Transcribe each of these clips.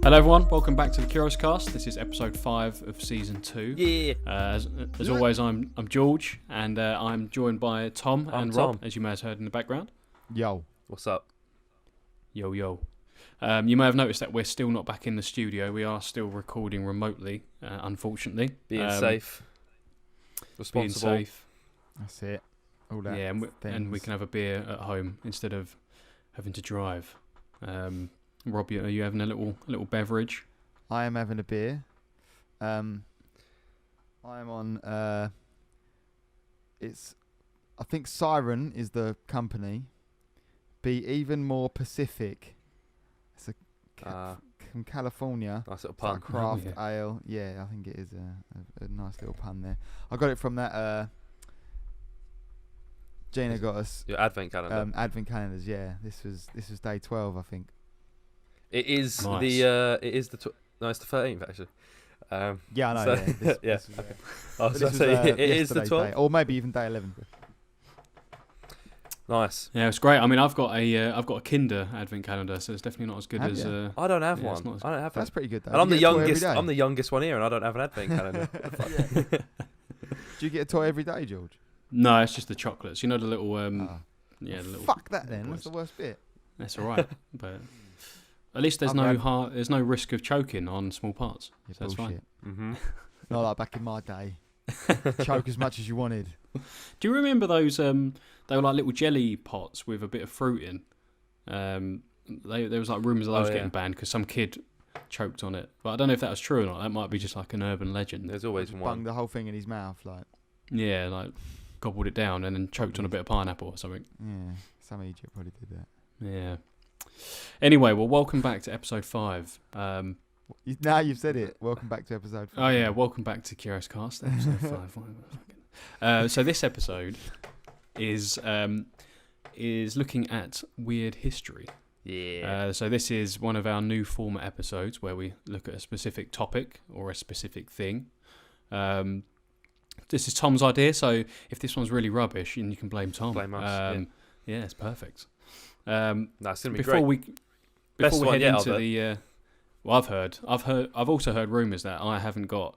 Hello everyone, welcome back to the Curios cast. This is episode 5 of season 2. Yeah. As always, I'm George, and I'm joined by Tom and Rob, as you may have heard in the background. Yo. What's up? Yo. You may have noticed that we're still not back in the studio. We are still recording remotely, unfortunately. Being safe. Responsible. Being safe. That's it. All that. Yeah, and we can have a beer at home instead of having to drive. Rob, are you having a little beverage? I am having a beer. I am on. I think Siren is the company. Be Even More Pacific. It's from California. Nice little It's like pun. a craft ale. Yeah, I think it is a nice little pun there. I got it from that. Gina got us Your advent calendar. advent calendars. Yeah, this was day 12, I think. It is Nice. it's the 13th actually. Yeah, I know. So- yeah, this yeah. was, I was But going to say it is the yesterday's 12th. day, or maybe even day 11. Nice. Yeah, it's great. I mean, I've got a Kinder advent calendar, so it's definitely not as good Have as. you? I don't have Yeah, it's one. not- I don't have That's one. pretty good though. And I'm Do the you get a toy every youngest. day? I'm the youngest one here, and I don't have an advent calendar. Do you get a toy every day, George? No, it's just the chocolates. You know the little Ah. yeah, the little. Fuck that then. boys. That's the worst bit. That's all right, but at least there's there's no risk of choking on small parts. Yeah, So that's fine. bullshit. hmm Not like back in my day. Choke as much as you wanted. Do you remember those? They were like little jelly pots with a bit of fruit in. There was like rumours of those getting banned because some kid choked on it, but I don't know if that was true or not. That might be just like an urban legend. There's always Just one. bung the whole thing in his mouth, like. Yeah, like gobbled it down and then choked on a bit of pineapple or something. Yeah, some idiot probably did that. Yeah. Anyway, well, welcome back to episode 5. Now you've said it. Welcome back to episode 5. Oh yeah, welcome back to Curios Cast, episode 5. So this episode is looking at weird history. Yeah. So this is one of our new format episodes where we look at a specific topic or a specific thing. This is Tom's idea, so if this one's really rubbish, you can blame Tom. Blame us. Yeah, it's perfect. No, it's gonna be Before great. we one head yet, into I'll the well, I've also heard rumours that I haven't got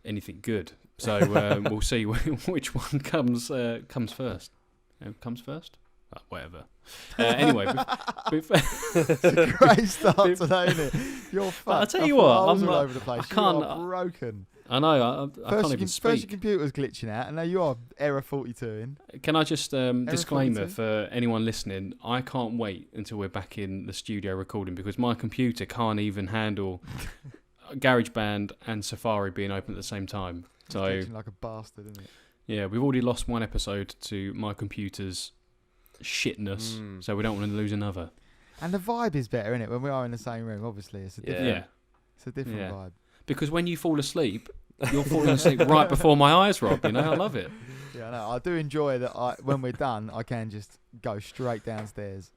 anything good. So we'll see which one comes first. Comes first? Whatever. Anyway, It's a great start today, isn't it? You're fucked. I'll tell you what, I'm I'm all not- over the place. I can't- You are broken. I know I can't even First your speak. computer's glitching out, and now you are error 42 in. Can I just disclaimer 42? for anyone listening? I can't wait until we're back in the studio recording because my computer can't even handle GarageBand and Safari being open at the same time. It's So glitching like a bastard, isn't it? yeah, we've already lost one episode to my computer's shitness, so we don't want to lose another. And the vibe is better, isn't it? When we are in the same room, obviously, it's a different, Yeah, it's a different Yeah. vibe. because when you fall asleep, you're falling asleep right before my eyes, Rob. You know, I love it. Yeah, I know. I do enjoy that. When we're done, I can just go straight downstairs,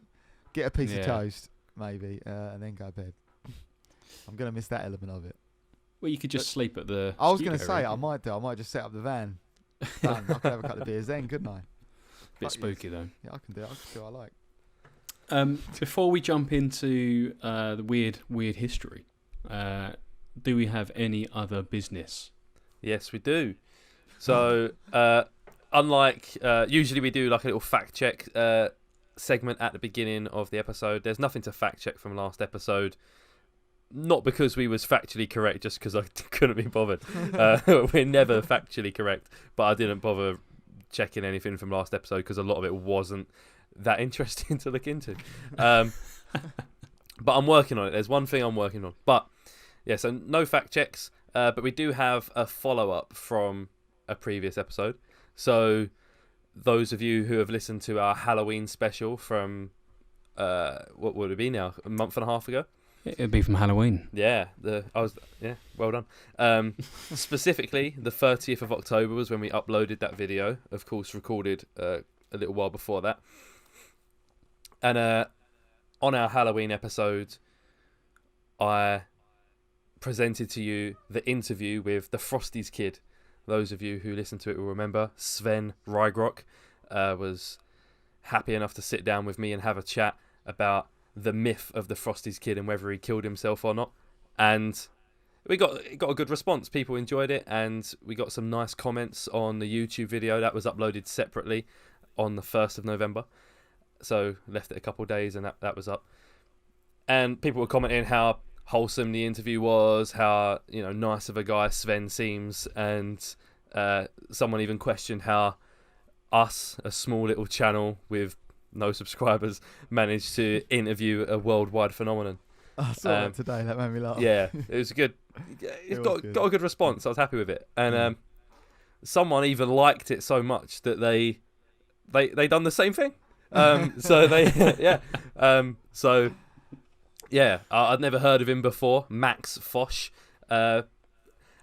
get a piece Yeah. of toast, maybe, and then go to bed. I'm gonna miss that element of it. Well, you could just sleep at the. I was studio, gonna say really. I might do. I might just set up the van. Done. I could have a couple of beers then, couldn't I? Bit Fuck spooky yes. though. Yeah, I can do it. I can do what I like. Before we jump into the weird history, do we have any other business? Yes, we do. So, unlike usually we do like a little fact check segment at the beginning of the episode. There's nothing to fact check from last episode. Not because we was factually correct, just because I couldn't be bothered. We're never factually correct, but I didn't bother checking anything from last episode because a lot of it wasn't that interesting to look into. But I'm working on it. There's one thing I'm working on. But yeah, so no fact checks. But we do have a follow-up from a previous episode. So those of you who have listened to our Halloween special from, what would it be now? A month and a half ago? It'd be from Halloween. Yeah, well done. Specifically, the 30th of October was when we uploaded that video. Of course, recorded a little while before that. And on our Halloween episode, I presented to you the interview with the Frosties kid. Those of you who listen to it will remember Sven Rygrock was happy enough to sit down with me and have a chat about the myth of the Frosties kid and whether he killed himself or not. and we got a good response. People enjoyed it, and we got some nice comments on the YouTube video that was uploaded separately on the 1st of November. So left it a couple of days, and that was up. And people were commenting how wholesome the interview was, how nice of a guy Sven seems, and someone even questioned how us, a small little channel with no subscribers, managed to interview a worldwide phenomenon. I saw that today. That made me laugh. Yeah, it was good. It got a good response. I was happy with it, and someone even liked it so much that they done the same thing. So they I'd never heard of him before. Max Fosh.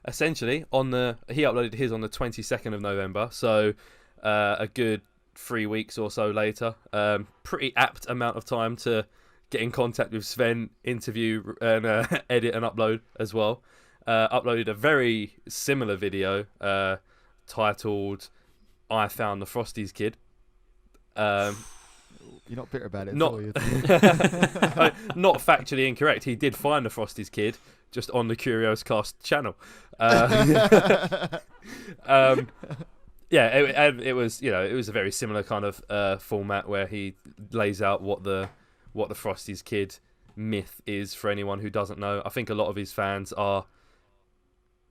Essentially, he uploaded his on the 22nd of November. So a good 3 weeks or so later. Pretty apt amount of time to get in contact with Sven, interview, and edit and upload as well. Uploaded a very similar video titled "I Found the Frosties Kid." You're not bitter about it, not are you? not factually incorrect. He did find the Frosties Kid just on the Curios Cast channel. It was a very similar kind of format where he lays out what the Frosties Kid myth is for anyone who doesn't know. I think a lot of his fans are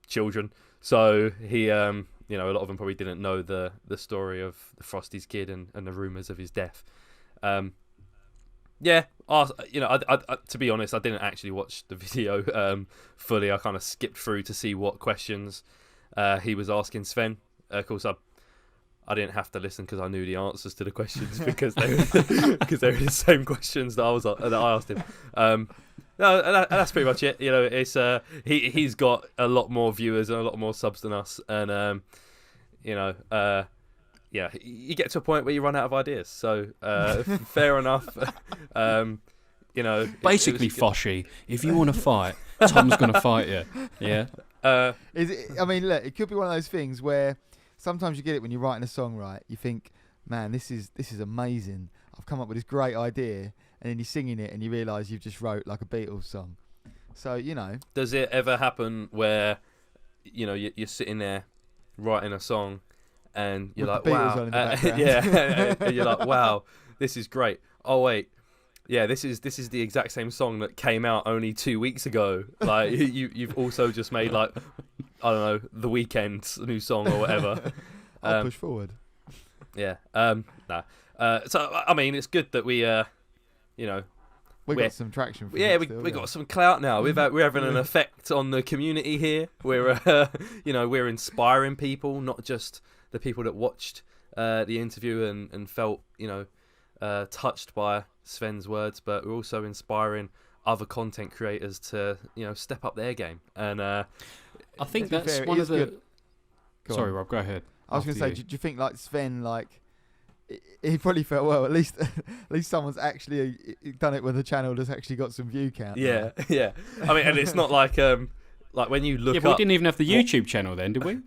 children, so he a lot of them probably didn't know the story of the Frosties Kid and the rumours of his death. To be honest, I didn't actually watch the video fully. I kind of skipped through to see what questions he was asking Sven. Of course, I didn't have to listen because I knew the answers to the questions because they were the same questions that I asked him. That's pretty much it. It's he's got a lot more viewers and a lot more subs than us, and you get to a point where you run out of ideas. So fair enough. Basically, Foshy, if you want to fight, Tom's going to fight you. Yeah. Look, it could be one of those things where sometimes you get it when you're writing a song, right? You think, man, this is amazing. I've come up with this great idea, and then you're singing it, and you realise you've just wrote like a Beatles song. So Does it ever happen where you're sitting there writing a song, and you're like, wow, and you're like, wow, this is great. Oh wait, yeah, this is the exact same song that came out only 2 weeks ago. Like you've also just made like, I don't know, The Weeknd's new song or whatever. I'll push forward. Yeah. So I mean, it's good that we we got some traction. We got some clout now. We're having an effect on the community here. We're we're inspiring people, not just the people that watched the interview and felt touched by Sven's words, but we're also inspiring other content creators to step up their game. And I think that's one of the. Sorry, Rob, go ahead. I was going to say, do you think like Sven, he probably felt, well, at least someone's actually done it when the channel has actually got some view count. Yeah, yeah. I mean, and it's not like when you look up. Yeah, we didn't even have the YouTube channel then, did we?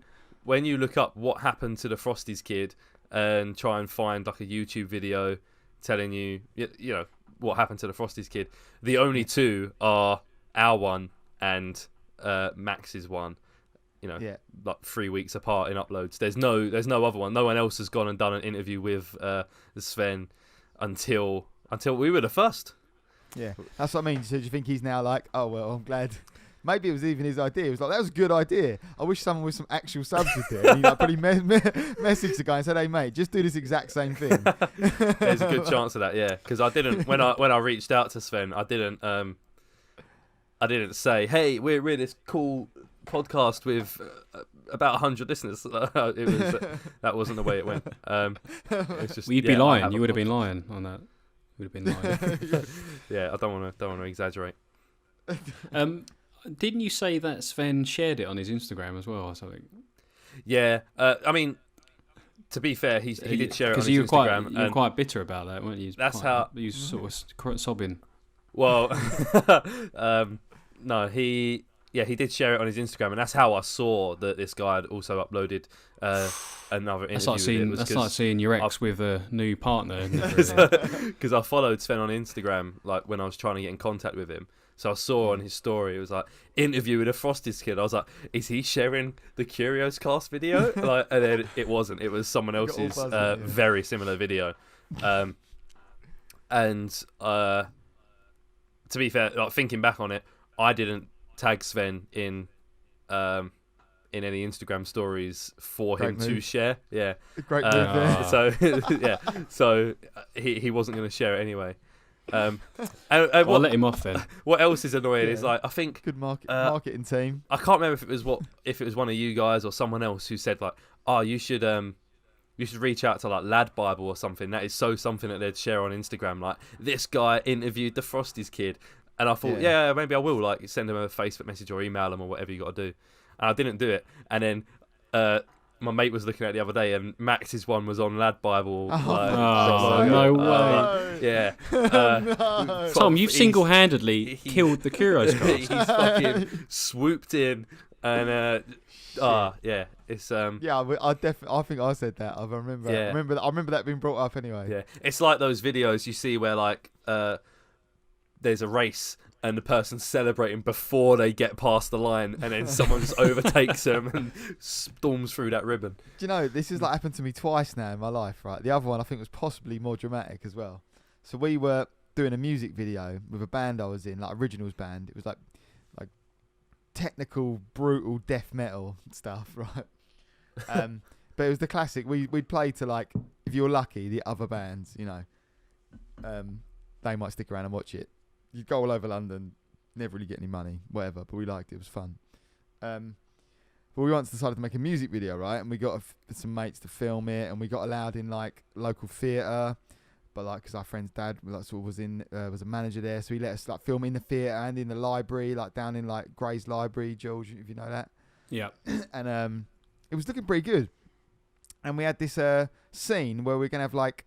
When you look up what happened to the Frosties Kid and try and find like a YouTube video telling you what happened to the Frosties Kid, the only two are our one and Max's one. Like 3 weeks apart in uploads. There's no other one. No one else has gone and done an interview with Sven until we were the first. Yeah, that's what I mean. So do you think he's now like, oh well, I'm glad. Maybe it was even his idea. He was like, that was a good idea. I wish someone with some actual subs did it. And he probably messaged the guy and said, hey mate, just do this exact same thing. There's a good chance of that, yeah. Because I didn't when I reached out to Sven, I didn't say, hey, we're this cool podcast with about 100 listeners. That wasn't the way it went. It's just, you'd be lying. You would have been lying on that. You would have been lying. Yeah, I don't want to exaggerate. Didn't you say that Sven shared it on his Instagram as well or something? Yeah, I mean, to be fair, he did share it on his Instagram. You were quite bitter about that, weren't you? That's how you sort of sobbing. Well, no, he did share it on his Instagram, and that's how I saw that this guy had also uploaded another interview. That's like seeing your ex with a new partner. Because I followed Sven on Instagram like when I was trying to get in contact with him. So I saw on his story, it was like, interview with a Frosties kid. I was like, is he sharing the Curios cast video? Like, and then it wasn't. It was someone else's very similar video. And to be fair, like thinking back on it, I didn't tag Sven in any Instagram stories for Great him move. to share. Yeah. Great move there. So yeah, so he wasn't going to share it anyway. And I'll what, let him off then. what else is annoying Yeah. is like, I think Good marketing team. I can't remember if it was one of you guys or someone else who said like, oh, you should reach out to like Lad Bible or something. That is something that they'd share on Instagram. Like, this guy interviewed the Frosties kid, and I thought, yeah, maybe I will like send him a Facebook message or email him or whatever you got to do. And I didn't do it. And then my mate was looking at it the other day, and Max's one was on Lad Bible. No way. Yeah. No. Tom, you've he's- single-handedly killed the Curios cast. He's fucking swooped in, and yeah, it's Yeah, I think I said that. I remember. Yeah. I remember that being brought up anyway. yeah, it's like those videos you see where like there's a race and the person's celebrating before they get past the line, and then someone just overtakes them and storms through that ribbon. Do you know, this has like happened to me twice now in my life, right? The other one I think was possibly more dramatic as well. So we were doing a music video with a band I was in, like Originals band. It was like technical, brutal death metal stuff, right? But it was the classic. We'd play to like, if you're lucky, the other bands, you know, they might stick around and watch it. You'd go all over London, never really get any money, whatever, but we liked it. It was fun. But we once decided to make a music video, right? And we got some mates to film it, and we got allowed in like local theatre, but like because our friend's dad like sort of was a manager there, so he let us like film in the theatre and in the library, like down in like Gray's Library, George, if you know that. Yeah. And it was looking pretty good. And we had this scene where we're gonna have like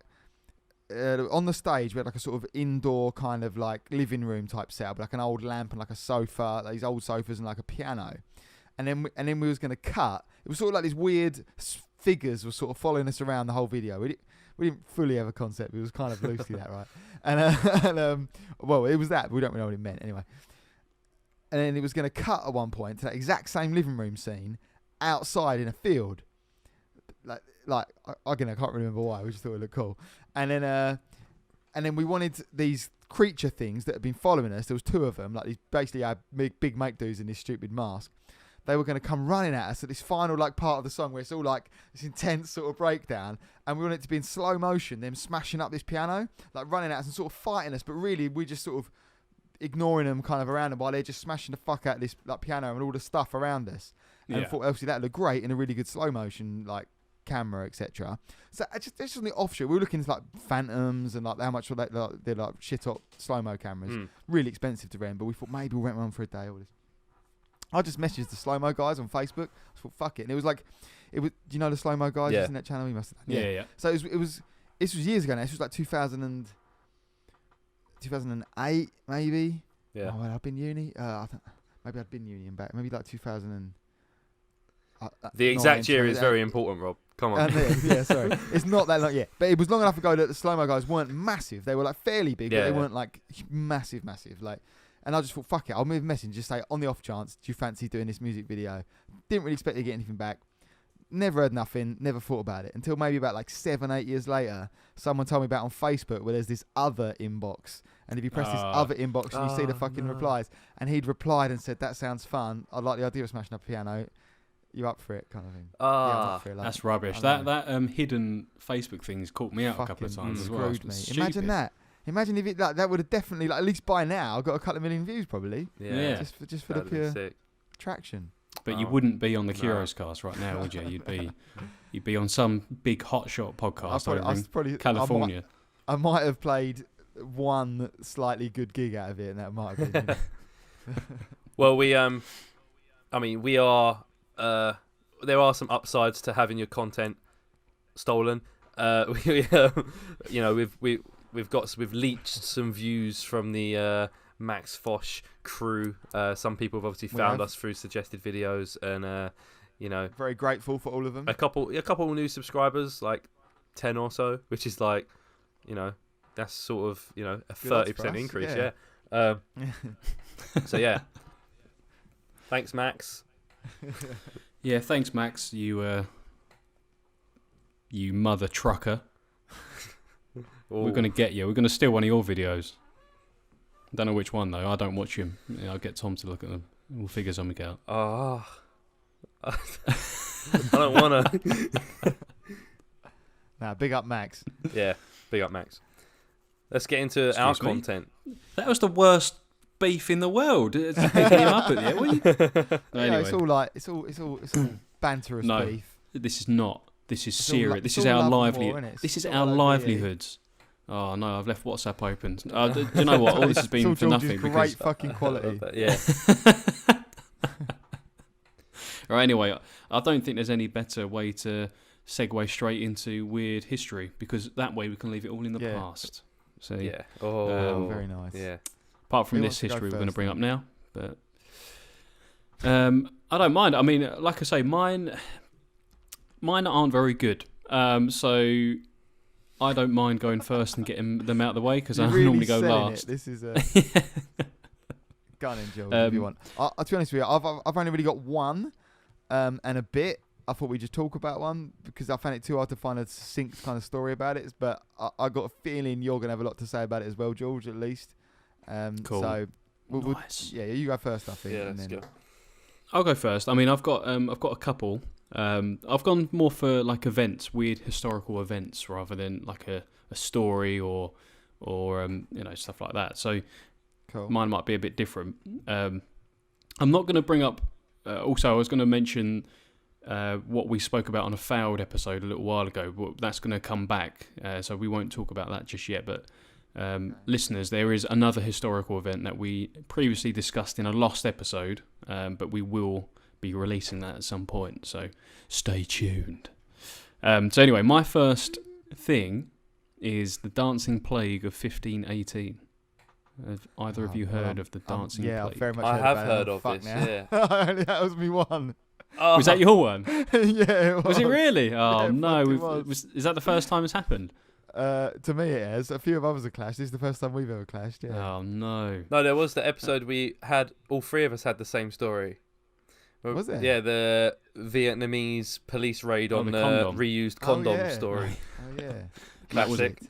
on the stage we had like a sort of indoor kind of like living room type setup, like an old lamp and like a sofa, like these old sofas and like a piano. And then we was gonna cut. It was sort of like these weird figures were sort of following us around the whole video. We didn't fully have a concept. It was kind of loosely that, right? And well, it was that. But we don't really know what it meant anyway. And then it was going to cut at one point to that exact same living room scene outside in a field. Like I can't remember why. We just thought it looked cool. And then we wanted these creature things that had been following us. There was two of them, like these basically our big mate dudes in this stupid mask. They were going to come running at us at this final like part of the song where it's all like this intense sort of breakdown, and we want it to be in slow motion, them smashing up this piano, like running at us and sort of fighting us, but really we're just sort of ignoring them kind of around them while they're just smashing the fuck out of this like piano and all the stuff around us. And I thought obviously that looked great in a really good slow motion like camera, etc. So just on the offshoot, we were looking at like Phantoms and like how much they're like shit up slow mo cameras, really expensive to rent, but we thought maybe we'll rent one for a day or this. I just messaged the slow mo guys on Facebook. I thought fuck it, and it was. Do you know the slow mo guys? Yeah. In that channel, you must have. Yeah. So it was. This was years ago now. This was like 2008 maybe. Yeah. Oh, well, I've been uni. Maybe I'd been uni and back. Maybe like 2000 and. The exact year is very important, Rob. Come on. Yeah, sorry. It's not that long yet. But it was long enough ago that the slow-mo guys weren't massive. They were like fairly big, but they weren't like massive. Like, and I just thought, fuck it. I'll move a message and just say, on the off chance, do you fancy doing this music video? Didn't really expect to get anything back. Never heard nothing. Never thought about it. Until maybe about like 7-8 years later, someone told me about on Facebook where there's this other inbox. And if you press this other inbox and you see the fucking replies, and he'd replied and said, that sounds fun. I like the idea of smashing up a piano. You up for it, kind of thing. Yeah, I'm up for it, like, that's rubbish. That hidden Facebook thing's caught me out a couple of times as well. Screwed me. Imagine that. Imagine if it like that would have definitely like at least by now got a couple of million views probably. Yeah. Just for the pure traction. But you wouldn't be on the Curios cast right now, would you? You'd be on some big hotshot podcast over in California. I might have played one slightly good gig out of it, and that might have been. Well, we are. There are some upsides to having your content stolen. We've leached some views from the Max Fosh crew. Some people have obviously found us through suggested videos, and very grateful for all of them. A couple new subscribers, like 10 or so, which is like, that's sort of a 30% increase. Yeah. So yeah, thanks, Max. Yeah, thanks, Max. You mother trucker. We're gonna get you. We're gonna steal one of your videos. Don't know which one though. I don't watch him. I'll get Tom to look at them. We'll figure something out. Oh, I don't wanna. Nah, big up Max. Yeah, big up, Max. Let's get into Excuse our me? content. That was the worst beef in the world. It's picking him up at the end. What are you... Yeah, Anyway, it's all like it's all banterous No. beef. this is not. This is It's all serious. lo- This it's is all our love and livelihood. war, innit? This is It's our all over livelihoods. Oh no, I've left WhatsApp open. Do you know what? All this has It's been all for George's nothing. great Because, fucking quality. Yeah. or anyway, I don't think there's any better way to segue straight into weird history, because that way we can leave it all in the Yeah. past. So Yeah. Oh, Very nice. yeah. apart from Who this wants to go history we're going to first bring then? up now, but I don't mind. I mean, like I say, mine aren't very good. So I don't mind going first and getting them out of the way, because I You're really normally go selling last. It. This is a gun and George, if you want. To be honest with you, I've only really got one and a bit. I thought we'd just talk about one because I found it too hard to find a succinct kind of story about it. But I got a feeling you're going to have a lot to say about it as well, George, at least. Cool. So, Nice. yeah, you go first, I think. Yeah, and let's then, go. I'll go first. I mean, I've got a couple. I've gone more for like events, weird historical events, rather than like a story or stuff like that. So Cool. mine might be a bit different. I'm not going to bring up. Also, I was going to mention what we spoke about on a failed episode a little while ago, but that's going to come back. So we won't talk about that just yet. But listeners, there is another historical event that we previously discussed in a lost episode, but we will be releasing that at some point. So stay tuned. So anyway, my first thing is the Dancing Plague of 1518. Have either of you heard of the Dancing yeah, Plague? I've very much I heard have about heard it. of Fuck this. now. Yeah. That was me one. Oh, Was that your one? Yeah, it Was it really? Oh Yeah, no! fuck, it Is that the first time it's happened? To me, it has. A few of others have clashed. This is the first time we've ever clashed. Yeah. Oh no! No, there was the episode we had. All three of us had the same story. Was there? Yeah, the Vietnamese police raid Oh, on the the condom. reused Oh, condom yeah. story. Oh yeah. That was Classic.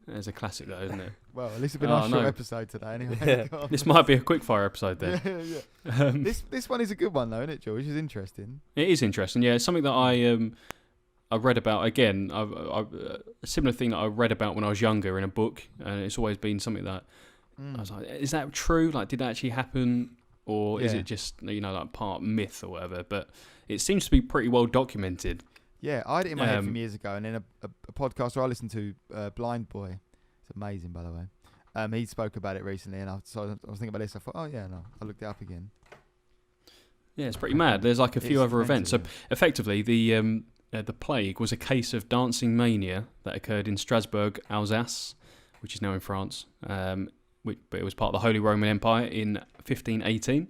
It's a classic, though, isn't it? Well, at least it's been Oh, a short no. episode today. Anyway. Yeah. Go on. This might be a quickfire episode then. Yeah, yeah. Um, This one is a good one though, isn't it, George? It's interesting. It is interesting. Yeah, it's something that I read about again. A similar thing that I read about when I was younger in a book, and it's always been something that I was like, is that true? Like, did that actually happen, or is Yeah. it just like part myth or whatever? But it seems to be pretty well documented. Yeah, I had it in my head from Um, years ago, and then a podcaster I listened to, Blind Boy. It's amazing, by the way. He spoke about it recently, and I was thinking about this. I thought, oh yeah, no, I looked it up again. Yeah, it's pretty mad. There's like a few It's other events. So mental, effectively, the plague was a case of dancing mania that occurred in Strasbourg, Alsace, which is now in France. But it was part of the Holy Roman Empire in 1518.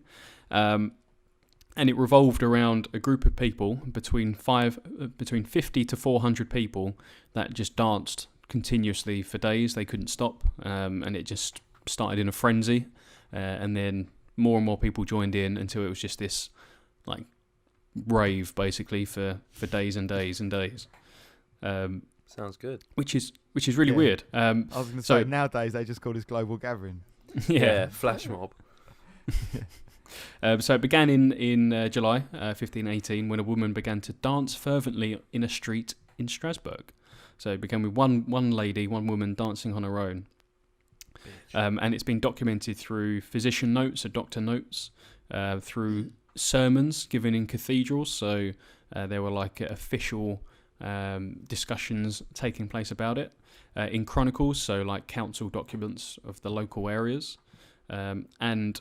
And it revolved around a group of people between 50 to 400 people that just danced continuously for days. They couldn't stop, and it just started in a frenzy, and then more and more people joined in until it was just this like rave basically for days and days and days, Sounds good. which is really Yeah. weird. I was going to So- say nowadays they just call this global gathering. Yeah, flash mob. So it began in July 1518 when a woman began to dance fervently in a street in Strasbourg. So it began with one woman dancing on her own. And it's been documented through physician notes or doctor notes, through sermons given in cathedrals. So there were like official discussions taking place about it. In chronicles, so like council documents of the local areas, and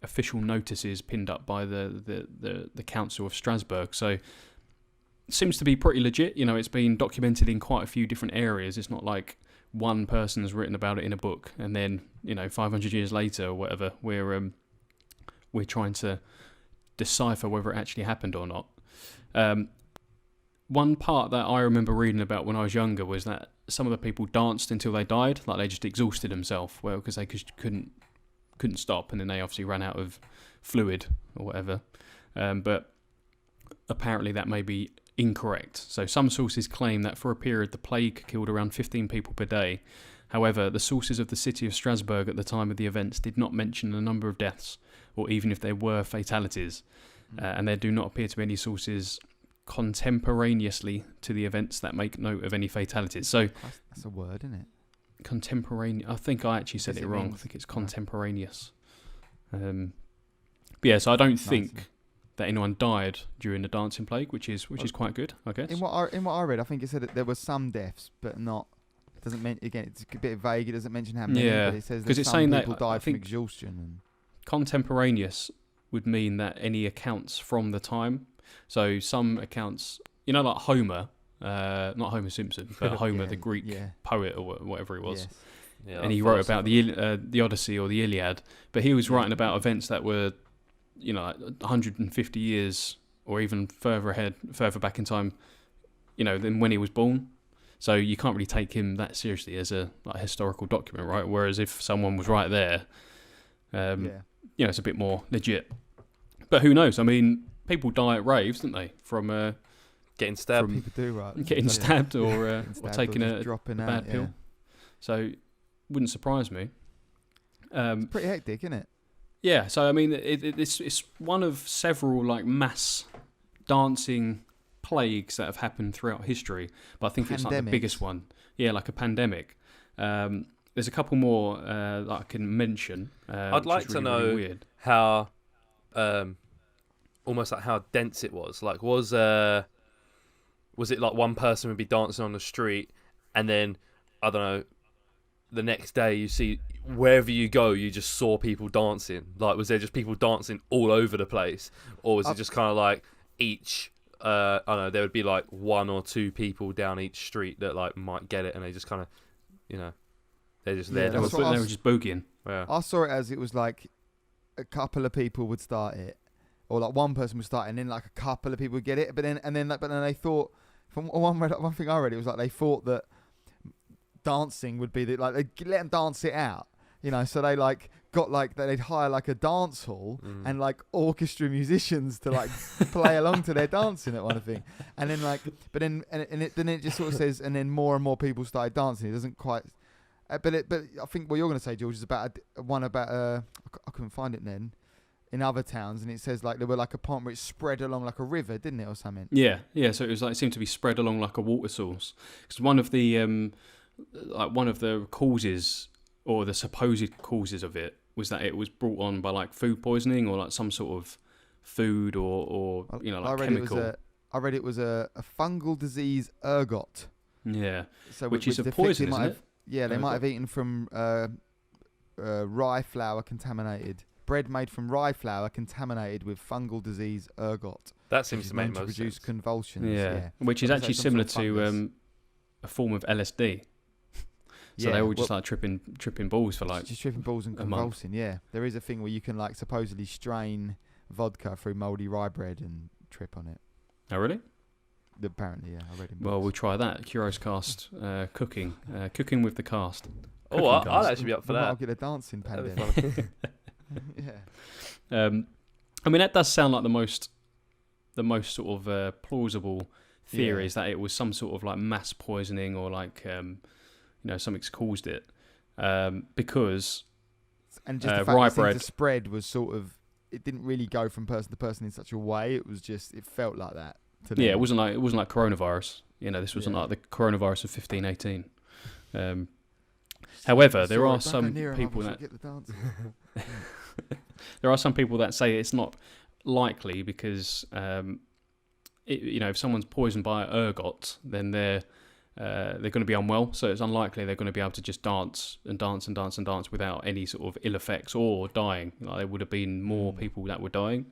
official notices pinned up by the council of Strasbourg. So it seems to be pretty legit. You know, it's been documented in quite a few different areas. It's not like one person has written about it in a book and then 500 years later or whatever we're trying to decipher whether it actually happened or not. One part that I remember reading about when I was younger was that some of the people danced until they died, like they just exhausted themselves, well, because they couldn't couldn't stop, and then they obviously ran out of fluid or whatever. But apparently that may be incorrect. So some sources claim that for a period the plague killed around 15 people per day. However, the sources of the city of Strasbourg at the time of the events did not mention the number of deaths, or even if there were fatalities. And there do not appear to be any sources contemporaneously to the events that make note of any fatalities. So that's a word, isn't it? Contemporaneous. I think I actually said it wrong. I think it's Right. contemporaneous. But yeah, so I don't think Nice. that anyone died during the dancing plague, which is quite good, I guess. In what I read, I think it said that there were some deaths, but not. Doesn't mean again. It's a bit vague. It doesn't mention how many. Yeah, but it says 'cause that it's some saying that- people I died from think- exhaustion. And Contemporaneous would mean that any accounts from the time. So some accounts, like Homer, not Homer Simpson, but Homer, Yeah, the Greek yeah. poet or whatever it was. Yes. Yeah, And he I wrote thought about so. the Odyssey or the Iliad, but he was writing about events that were, like 150 years or even further back in time, than when he was born. So you can't really take him that seriously as a historical document, right? Whereas if someone was right there, Yeah. it's a bit more legit. But who knows? I mean, people die at raves, don't they? From Getting stabbed. from- People do, right? getting Yeah. stabbed or Getting stabbed taking just a dropping bad out, pill. yeah. So wouldn't surprise me. Pretty hectic, isn't it? Yeah, so I mean, it's one of several mass dancing plagues that have happened throughout history, but I think it's like the Pandemics. biggest one. Yeah, like a pandemic. There's a couple more that I can mention. I'd which like is to really, really know weird. how, almost like how dense it was. Like, was it like one person would be dancing on the street, and then I don't know, the next day you see wherever you go, you just saw people dancing. Like, was there just people dancing all over the place, or was it just kind of like each? I don't know. There would be like one or two people down each street that might get it, and they just kind of, they're just there. Yeah, They were, that's what I they were was- just boogieing. Yeah. I saw it as it was like a couple of people would start it, or like one person would start it, and then like a couple of people would get it. But then they thought, from one thing I read, it was like they thought that dancing would be they let them dance it out, So they they'd hire like a dance hall and like orchestra musicians to like play along to their dancing at one thing, and then but then it just sort of says, and then more and more people started dancing. It doesn't quite. But I think what you're going to say, George, is about one about I couldn't find it then in other towns, and it says like there were like a pond where it spread along like a river, didn't it, or something? Yeah. So it was it seemed to be spread along like a water source. Because one of the causes, or the supposed causes of it, was that it was brought on by like food poisoning or like some sort of food or chemical. I read it was a fungal disease, ergot. Yeah. So Which is a the victim poison, might isn't have- Yeah, they might have eaten from rye flour contaminated. Bread made from rye flour contaminated with fungal disease, ergot. That seems which to is make known to most produce sense. convulsions. Yeah. Which is So actually some similar sort of to fungus. a form of LSD. So they all just tripping balls for like just tripping balls and a month. convulsing. Yeah, there is a thing where you can like supposedly strain vodka through mouldy rye bread and trip on it. Oh really? Apparently, yeah, I read in Well, books. we'll try that. Curios cast cooking with the cast. Oh, I'd cast. actually be up for I'll that. get a dancing That'd be pandemic. fun. Yeah. I mean, that does sound like the most sort of plausible theory, is that it was some sort of like mass poisoning or like something's caused it, because And just the fact rye that it seemed bread. to spread was sort of, it didn't really go from person to person in such a way. It was just, it felt like that to them. yeah, it wasn't like coronavirus. This wasn't Yeah. like the coronavirus of 1518. However, there Sorry, are don't go some near 'em, people I that get the dancing. there are some people that say it's not likely because if someone's poisoned by ergot, then they're going to be unwell. So it's unlikely they're going to be able to just dance and dance and dance and dance without any sort of ill effects or dying. Like, there would have been more people that were dying,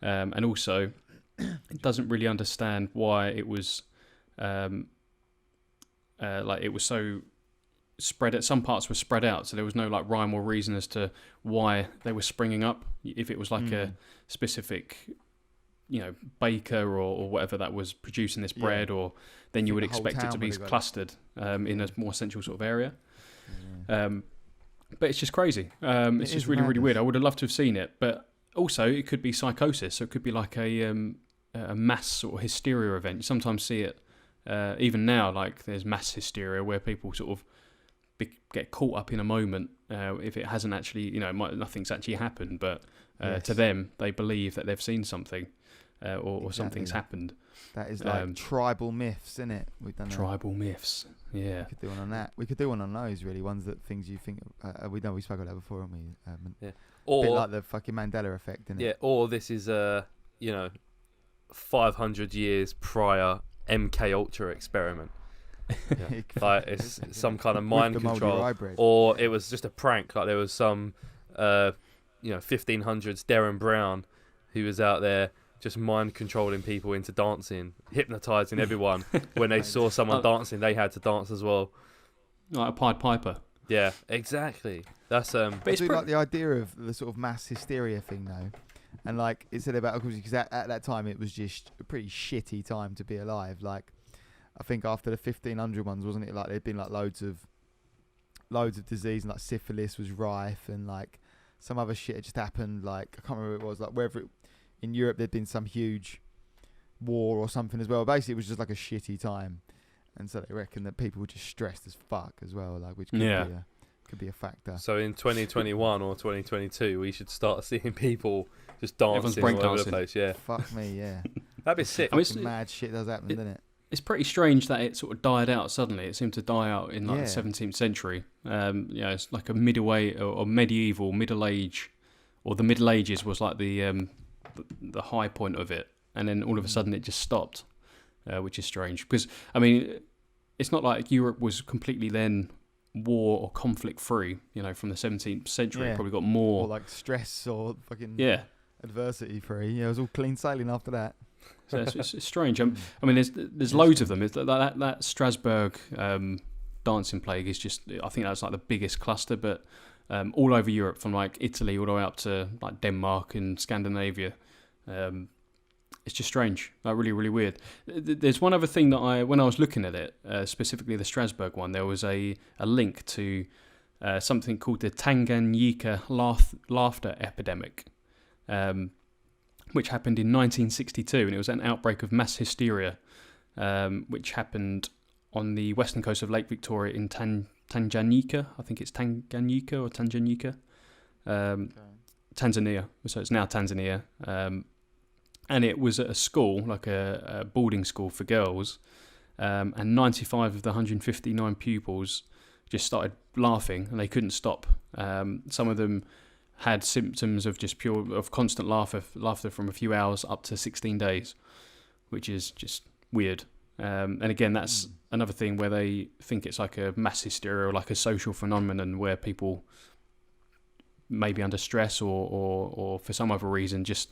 and also it doesn't really understand why it was it was so spread out. Some parts were spread out, so there was no like rhyme or reason as to why they were springing up. If it was like a specific baker or whatever that was producing this bread, or then you would the whole expect it to town be would have got it. clustered in a more central sort of area. Yeah. But it's just crazy. It's It just is really, really madness. weird. I would have loved to have seen it, but also it could be psychosis. So it could be like a mass sort of hysteria event. You sometimes see it even now. Like there's mass hysteria where people sort of get caught up in a moment if it hasn't actually, nothing's actually happened, but Yes. to them they believe that they've seen something or Exactly. something's happened. That is like tribal myths, isn't it? We've done that. Tribal myths. Yeah. We could do one on that. We could do one on those, really. Ones that things you think. We spoke about that before, haven't we? Yeah. A bit Or like the fucking Mandela effect, isn't yeah, it? or this is 500 years prior MK Ultra experiment. Like it's some kind of mind With the mouldy control, rye bread. or it was just a prank. Like there was some 1500s Darren Brown who was out there just mind controlling people into dancing, hypnotizing everyone. When they saw someone dancing, they had to dance as well. Like a Pied Piper. Yeah, exactly. That's I it's do pre- like the idea of the sort of mass hysteria thing, though. And like it said about, because at that time it was just a pretty shitty time to be alive. Like I think after the 1500 ones, wasn't it? Like there'd been like loads of disease, and like syphilis was rife, and like some other shit had just happened. Like I can't remember what it was. Like in Europe there'd been some huge war or something as well. Basically, it was just like a shitty time, and so they reckon that people were just stressed as fuck as well. Like which could be a factor. so in 2021 or 2022, we should start seeing people just dancing all over breakdancing. the place. Yeah, Fuck me, yeah. that'd be sick. I mean, Fucking mad shit does happen, doesn't it? It's pretty strange that it sort of died out suddenly. It seemed to die out in like Yeah. the 17th century. It's like a medieval Middle Age, or the Middle Ages was like the high point of it, and then all of a sudden it just stopped, which is strange. Because I mean, it's not like Europe was completely then war or conflict free. From the 17th century, Yeah. it probably got more. Or like stress or fucking Yeah. adversity free. Yeah, it was all clean sailing after that. So it's strange. I mean, there's loads of them. That Strasbourg dancing plague is just. I think that's like the biggest cluster, but all over Europe, from like Italy all the way up to like Denmark and Scandinavia, it's just strange. Like really, really weird. There's one other thing that when I was looking at it, specifically the Strasbourg one, there was a link to something called the Tanganyika laughter epidemic. Which happened in 1962, and it was an outbreak of mass hysteria, which happened on the western coast of Lake Victoria in Tanganyika. I think it's Tanganyika or Tanganyika, Tanzania. So it's now Tanzania, and it was at a school, like a boarding school for girls, and 95 of the 159 pupils just started laughing, and they couldn't stop. Some of them had symptoms of just constant laughter from a few hours up to 16 days, which is just weird. And again, that's another thing where they think it's like a mass hysteria or like a social phenomenon where people maybe under stress or for some other reason just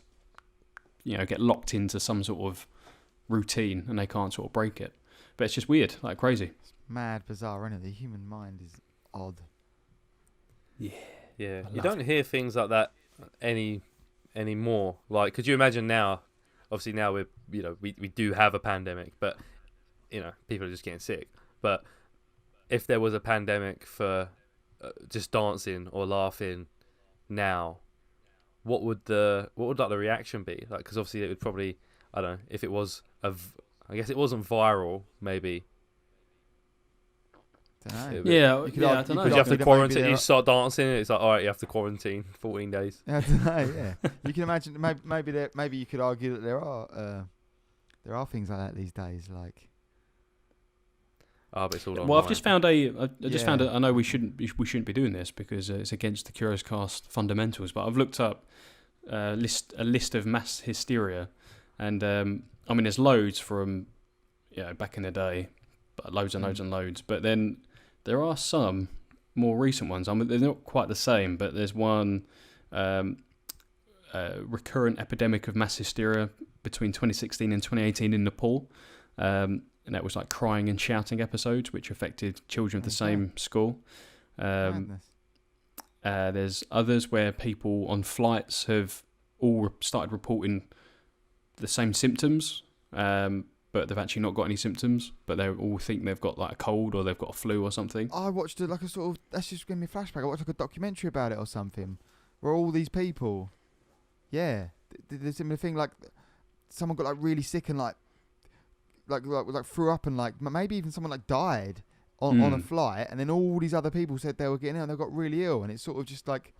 get locked into some sort of routine and they can't sort of break it. But it's just weird, like crazy. It's mad, bizarre, isn't it? The human mind is odd. Yeah. Yeah, I you love don't hear things like that anymore. Like, could you imagine now? Obviously, now we do have a pandemic, but people are just getting sick. But if there was a pandemic for just dancing or laughing now, what would the reaction be? Like, because obviously it would probably, I don't know, if it was I guess it wasn't viral, maybe. Dunno. Yeah, You could I argue- don't know. Would you have to maybe quarantine? they're- You start dancing, it's like, all right, you have to quarantine 14 days. I don't know, yeah. You can imagine, maybe you could argue that there are things like that these days. Like, Oh, but it's all Well, online. I've just found Yeah. I know we shouldn't be doing this because it's against the Curios Cast fundamentals. But I've looked up a list of mass hysteria, and I mean there's loads from back in the day, but loads and loads and loads. But then there are some more recent ones. I mean they're not quite the same, but there's one recurrent epidemic of mass hysteria between 2016 and 2018 in Nepal. And that was like crying and shouting episodes, which affected children of the same school. madness. There's others where people on flights have all started reporting the same symptoms. but they've actually not got any symptoms, but they all think they've got like a cold or they've got a flu or something. I watched like a sort of, that's just giving me a flashback. I watched like a documentary about it or something, where all these people, did a similar thing. Like someone got like really sick and like threw up and like maybe even someone like died on a flight, and then all these other people said they were getting ill and they got really ill, and it sort of just like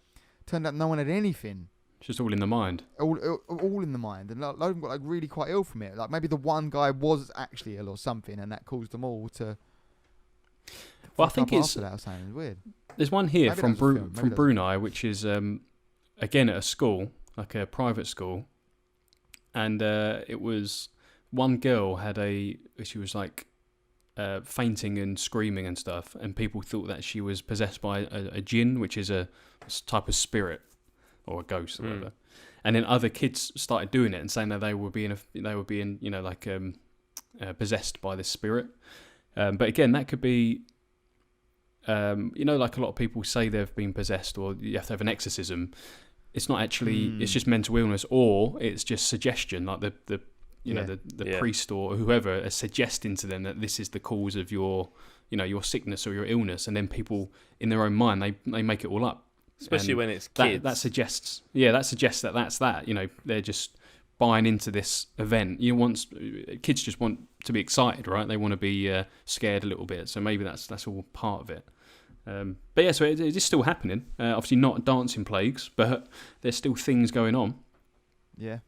turned out no one had anything. It's just all in the mind. All in the mind, and a lot of them got like really quite ill from it. Like maybe the one guy was actually ill or something, and that caused them all to. Well, I think it's weird. There's one here Maybe from from Brunei, which is again at a school, like a private school, and it was one girl she was like fainting and screaming and stuff, and people thought that she was possessed by a jinn, which is a type of spirit or a ghost or whatever. And then other kids started doing it and saying that they were being possessed by this spirit. But again, that could be like a lot of people say they've been possessed or you have to have an exorcism. It's not actually, it's just mental illness, or it's just suggestion, like the priest or whoever is suggesting to them that this is the cause of your sickness or your illness, and then people in their own mind they make it all up. Especially when it's kids. That suggests that that's that. They're just buying into this event. Kids just want to be excited, right? They want to be scared a little bit. So maybe that's all part of it. But yeah, so it is still happening. Obviously not dancing plagues, but there's still things going on. Yeah.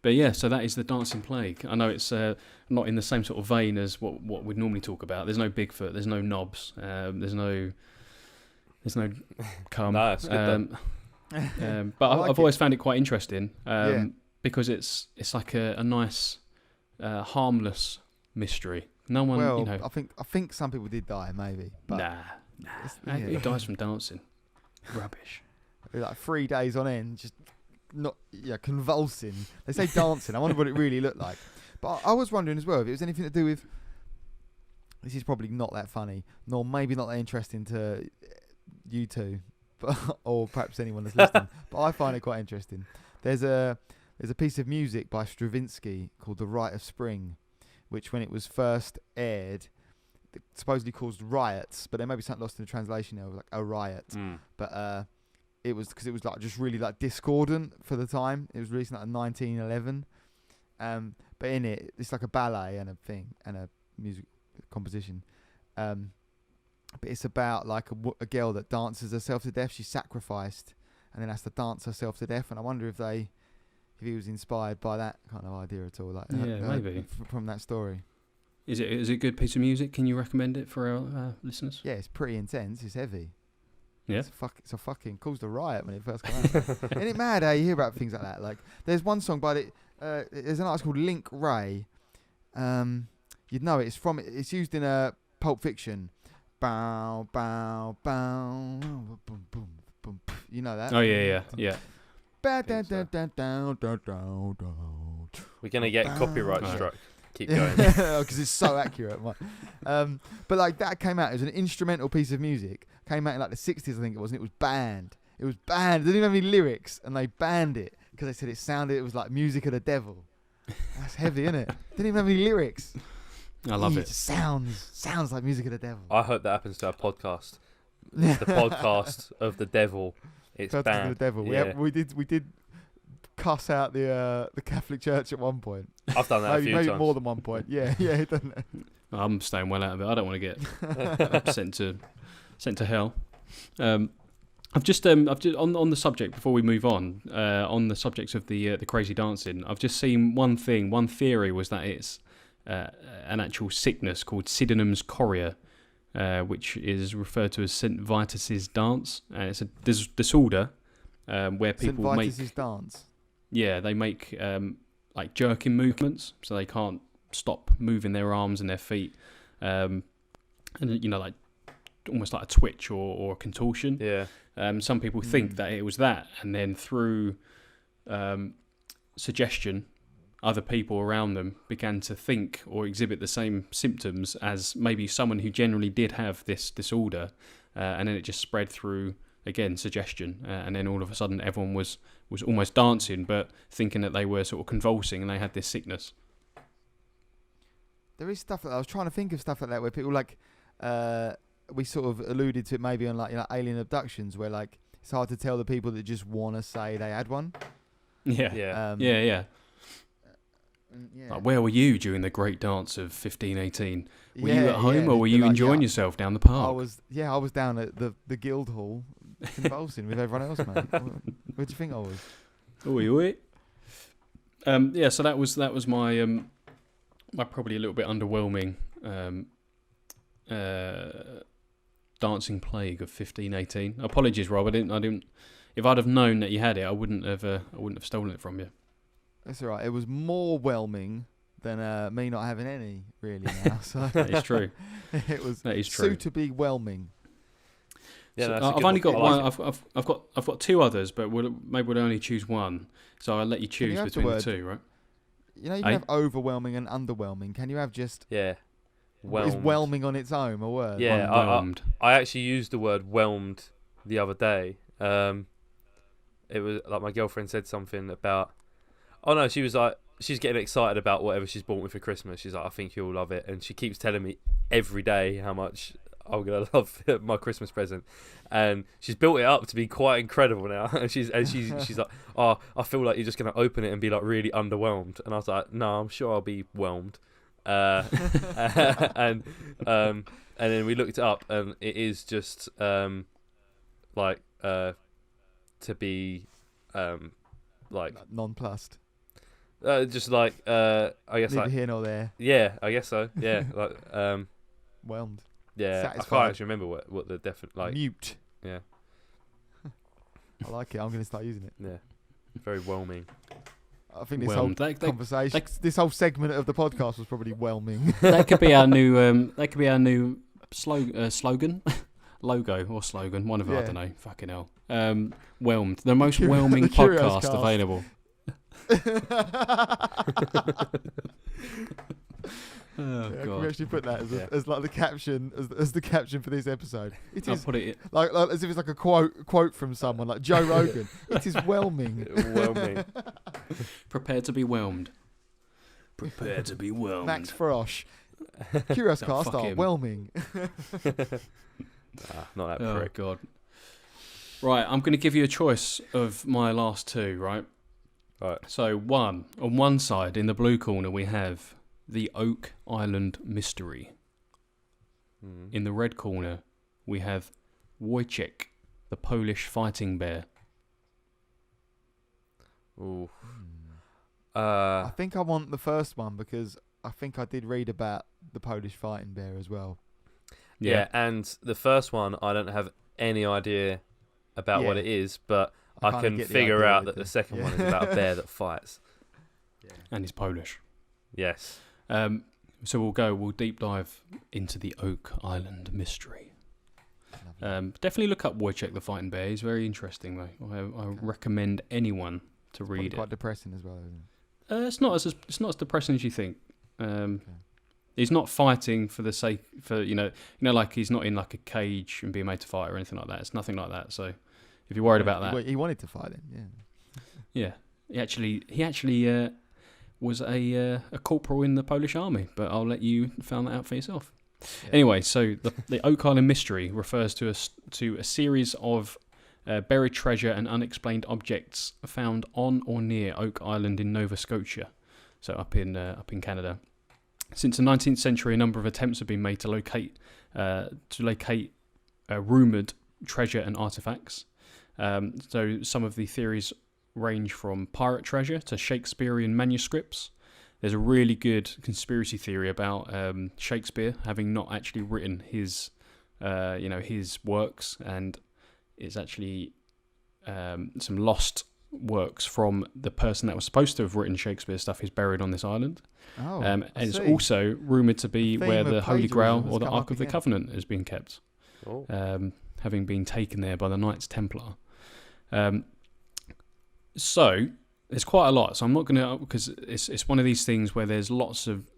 But yeah, so that is the dancing plague. I know it's not in the same sort of vein as what we'd normally talk about. There's no Bigfoot. There's no knobs. There's no cum. No, it's good but I've always found it quite interesting because it's like a nice, harmless mystery. No one, I think some people did die, maybe. But nah. Who dies from dancing? Rubbish. Like 3 days on end, just convulsing. They say dancing. I wonder what it really looked like. But I was wondering as well if it was anything to do with. This is probably not that funny, nor maybe not that interesting to you two, or perhaps anyone that's listening. But I find it quite interesting. There's a piece of music by Stravinsky called "The Rite of Spring," which when it was first aired, supposedly caused riots, but there may be something lost in the translation there, like a riot. But it was because it was like just really like discordant for the time. It was released in like 1911. But in it, it's like a ballet and a thing and a music composition. But it's about like a girl that dances herself to death. She's sacrificed and then has to dance herself to death. And I wonder if he was inspired by that kind of idea at all, like maybe from that story. Is it a good piece of music? Can you recommend it for our listeners? Yeah, it's pretty intense. It's heavy. Yeah, it's a fucking caused a riot when it first came out. Isn't it mad how you hear about things like that? Like there's one song by there's an artist called Link Ray. You'd know it. It's used in a Pulp Fiction. Bow bow bow, boom boom boom. You know that? Oh yeah. We're gonna get copyright struck. Keep going. Because it's so accurate. But like that came out as an instrumental piece of music. Came out in like the 60s, I think it was, and it was banned. It didn't even have any lyrics, and they banned it because they said it was like music of the devil. That's heavy, isn't it? Didn't even have any lyrics. I love it. It just sounds like music of the devil. I hope that happens to our podcast. The podcast of the devil. It's banned. Of the devil. Yeah. We did cuss out the Catholic Church at one point. I've done that a few times. Maybe more than one point. Yeah, done that. I'm staying well out of it. I don't want to get sent to hell. I've just on the subject before we move on the subject of the crazy dancing. I've just seen one thing. One theory was that it's an actual sickness called Sydenham's chorea, which is referred to as St. Vitus's dance. It's a disorder where people St. Vitus's dance. Yeah, they make like jerking movements, so they can't stop moving their arms and their feet, and like almost like a twitch or a contortion. Yeah. Some people think that it was that, and then through suggestion, other people around them began to think or exhibit the same symptoms as maybe someone who generally did have this disorder, and then it just spread through, again, suggestion, and then all of a sudden everyone was almost dancing but thinking that they were sort of convulsing and they had this sickness. There is stuff I was trying to think of stuff like that where people like we sort of alluded to it maybe on like alien abductions where like it's hard to tell the people that just want to say they had one. Yeah. Yeah. Yeah. Yeah. Like, where were you during the great dance of 1518? Were you Yeah, at home yeah, or were they're you like, enjoying yeah, yourself down the park? I was down at the Guildhall convulsing with everyone else, mate. Where do you think I was? Oi, oi. Yeah, so that was my my probably a little bit underwhelming dancing plague of 1518. Apologies, Rob. I didn't. If I'd have known that you had it, I wouldn't have stolen it from you. That's all right. It was more whelming than me not having any really now. So That is true. it was That is true. suitably whelming. Yeah, So no, that's a I've good only got one. one. I've got two others, but maybe we'll only choose one. So I'll let you choose have the between the word? two, right? You know, you can have overwhelming and underwhelming. Can you have just Yeah. is whelming on its own a word? Yeah, Unwhelmed. I actually used the word whelmed the other day. It was like my girlfriend said something about. Oh no, she was like, she's getting excited about whatever she's bought me for Christmas. She's like, I think you'll love it, and she keeps telling me every day how much I'm gonna love my Christmas present, and she's built it up to be quite incredible now. And she's like, oh, I feel like you're just gonna open it and be like really underwhelmed. And I was like, no, I'm sure I'll be whelmed. And then we looked it up, and it is just to be like Nonplussed. just like I guess Neither like here nor there. yeah, I guess so. Yeah, like Whelmed. yeah. I Satisfied. can't actually remember what the definite like. Mute. Yeah, I like it. I'm going to start using it. yeah, very whelming. I think this Whelmed. whole conversation, this whole segment of the podcast was probably whelming. That could be our new slogan, logo or slogan. One of it, I Yeah. don't know. Fucking hell. Whelmed, the most whelming the Curios podcast cast. available. Oh Yeah, can we god! actually put that Yeah. as like the caption as the caption for this episode? It I'll is put it. like as if it's like a quote from someone like Joe Rogan. It is whelming. Whelming. Prepare to be whelmed. Prepare to be whelmed. Max Fosh. Curios No, cast fuck are him. whelming. Not that Oh prick. god! Right, I'm going to give you a choice of my last two. Right. Right. So on one side in the blue corner we have the Oak Island Mystery. Mm. In the red corner we have Wojciech, the Polish fighting bear. Ooh. I think I want the first one because I think I did read about the Polish fighting bear as well. Yeah, and the first one I don't have any idea about what Yeah. it is, but I kinda can get the figure idea out with that the the- second yeah. one is about a bear that fights. And he's Polish. Yes. So we'll deep dive into the Oak Island Mystery. Definitely look up Wojciech the Fighting Bear. He's very interesting though. I recommend anyone to Probably read quite it. depressing as well, isn't it? It's not as depressing as you think. He's not fighting for the sake like he's not in like a cage and being made to fight or anything like that. It's nothing like that. So if you're worried about that, He wanted to fight him, yeah. he actually was a corporal in the Polish army. But I'll let you find that out for yourself. Yeah. Anyway, so the Oak Island Mystery refers to a series of buried treasure and unexplained objects found on or near Oak Island in Nova Scotia, so up in Canada. Since the 19th century, a number of attempts have been made to locate rumoured treasure and artefacts. So some of the theories range from pirate treasure to Shakespearean manuscripts. There's a really good conspiracy theory about Shakespeare having not actually written his works, and it's actually some lost works from the person that was supposed to have written Shakespeare stuff is buried on this island. Oh, And I it's see. also rumoured to be The where theme the of Holy Grail plagiarism or the has come Ark up of the again. Covenant has been kept, Oh. having been taken there by the Knights Templar. So there's quite a lot. So I'm not going to, because it's one of these things where there's lots of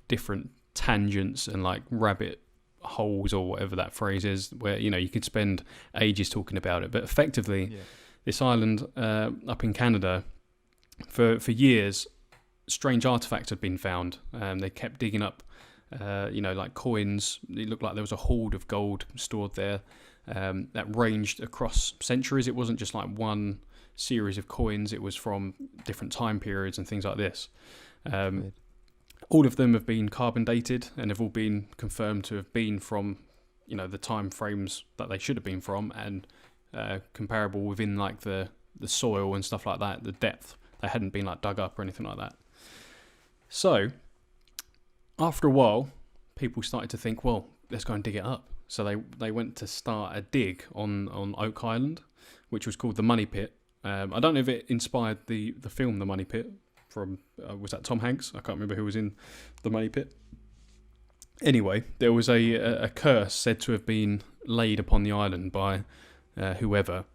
different tangents and like rabbit holes or whatever that phrase is, where you could spend ages talking about it. But effectively, Yeah. this island up in Canada, for years, strange artifacts had been found. They kept digging up, like coins. It looked like there was a hoard of gold stored there that ranged across centuries. It wasn't just like one series of coins. It was from different time periods and things like this. All of them have been carbon dated and have all been confirmed to have been from, the time frames that they should have been from, and comparable within like the soil and stuff like that, the depth. They hadn't been like dug up or anything like that. So after a while, people started to think, well, let's go and dig it up. So they went to start a dig on Oak Island, which was called the Money Pit. I don't know if it inspired the film The Money Pit from, was that Tom Hanks? I can't remember who was in The Money Pit. Anyway, there was a curse said to have been laid upon the island by whoever,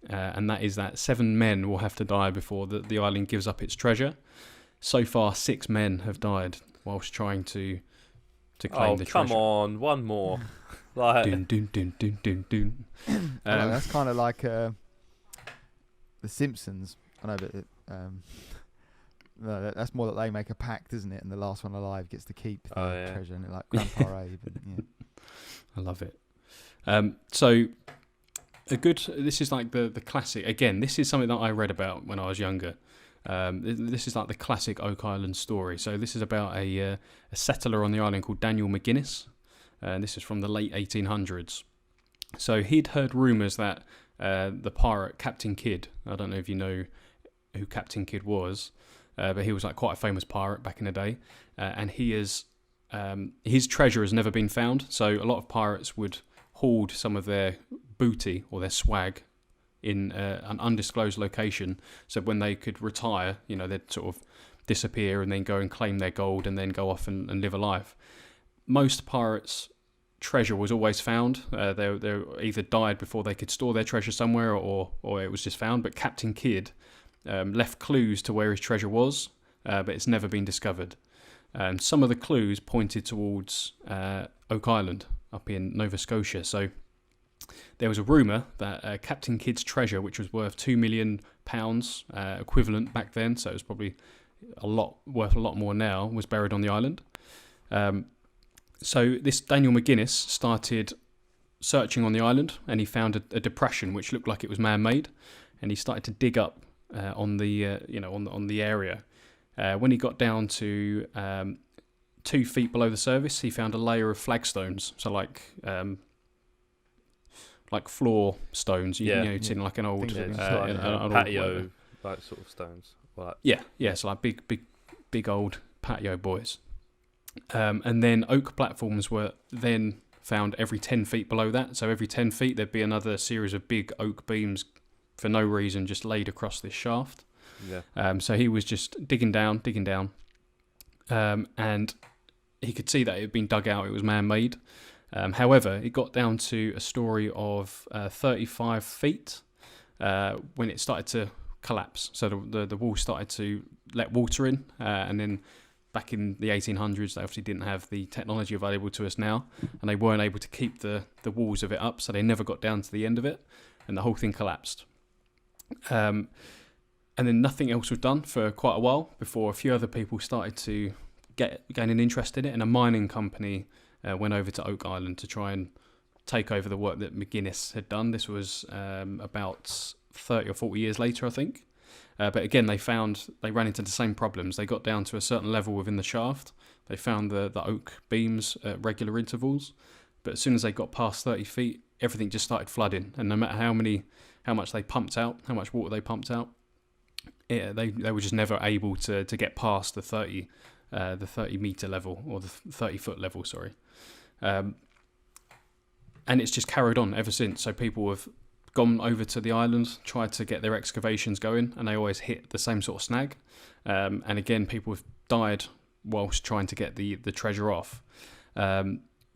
and that is that 7 men will have to die before the island gives up its treasure. So far, 6 men have died whilst trying to claim the treasure. Oh, come on, one more. Like, dun, dun, dun, dun, dun, dun. That's kind of like The Simpsons. I know, but no, that's more that they make a pact, isn't it? And the last one alive gets to keep the treasure, and it like Grandpa Abe. And, I love it. So this is like the classic. Again, this is something that I read about when I was younger. This is like the classic Oak Island story. So this is about a settler on the island called Daniel McGuinness, and this is from the late 1800s. So he'd heard rumours that the pirate Captain Kidd, I don't know if you know who Captain Kidd was, but he was like quite a famous pirate back in the day, and his treasure has never been found. So a lot of pirates would hoard some of their booty or their swag in an undisclosed location, so when they could retire, they'd sort of disappear and then go and claim their gold and then go off and live a life. Most pirates' treasure was always found. They either died before they could store their treasure somewhere, or it was just found. But Captain Kidd left clues to where his treasure was, but it's never been discovered. Some of the clues pointed towards Oak Island up in Nova Scotia. So there was a rumour that Captain Kidd's treasure, which was worth £2 million equivalent back then, so it was probably worth a lot more now, was buried on the island. So this Daniel McGuinness started searching on the island, and he found a depression which looked like it was man-made, and he started to dig up on the area. When he got down to 2 feet below the surface, he found a layer of flagstones, so like floor stones, it's in like an old patio, like sort of stones. Like, so like big old patio boys. And then oak platforms were then found every 10 feet below that. So every 10 feet there'd be another series of big oak beams for no reason just laid across this shaft. Yeah. So he was just digging down, and he could see that it had been dug out. It was man-made. However, it got down to a story of 35 feet when it started to collapse. So the wall started to let water in, and then back in the 1800s, they obviously didn't have the technology available to us now, and they weren't able to keep the walls of it up, so they never got down to the end of it, and the whole thing collapsed. And then nothing else was done for quite a while before a few other people started to gain an interest in it, and a mining company went over to Oak Island to try and take over the work that McGuinness had done. This was about 30 or 40 years later, I think. But again, they ran into the same problems. They got down to a certain level within the shaft. They found the oak beams at regular intervals. But as soon as they got past 30 feet, everything just started flooding. And no matter how much they pumped out, how much water they pumped out, they were just never able to get past the 30 meter level, or the 30 foot level, sorry. And it's just carried on ever since. So people have gone over to the island, tried to get their excavations going, and they always hit the same sort of snag. And again, people have died whilst trying to get the treasure off.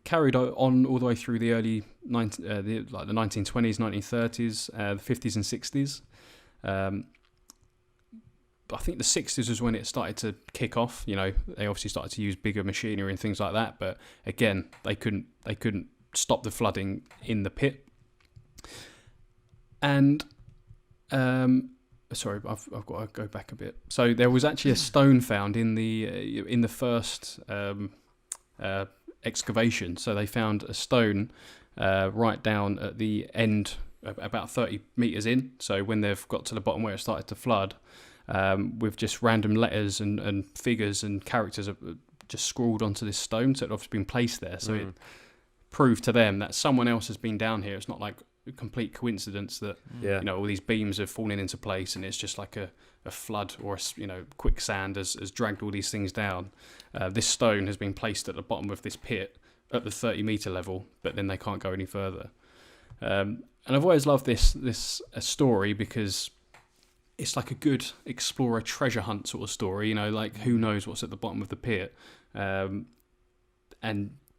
Carried on all the way through the early the 1920s, 1930s, the 50s and 60s. I think the 60s was when it started to kick off. They obviously started to use bigger machinery and things like that. But again, they couldn't stop the flooding in the pit. And as sorry, I've got to go back a bit. So there was actually a stone found in the first excavation. So they found a stone right down at the end, about 30 meters in. So when they've got to the bottom where it started to flood, with just random letters and figures and characters just scrawled onto this stone. So it obviously been placed there. So it proved to them that someone else has been down here. It's not like a complete coincidence that all these beams have fallen into place and it's just like a flood or quicksand has dragged all these things down. This stone has been placed at the bottom of this pit at the 30-meter level, but then they can't go any further. And I've always loved this story because it's like a good explorer treasure hunt sort of story. Like who knows what's at the bottom of the pit, and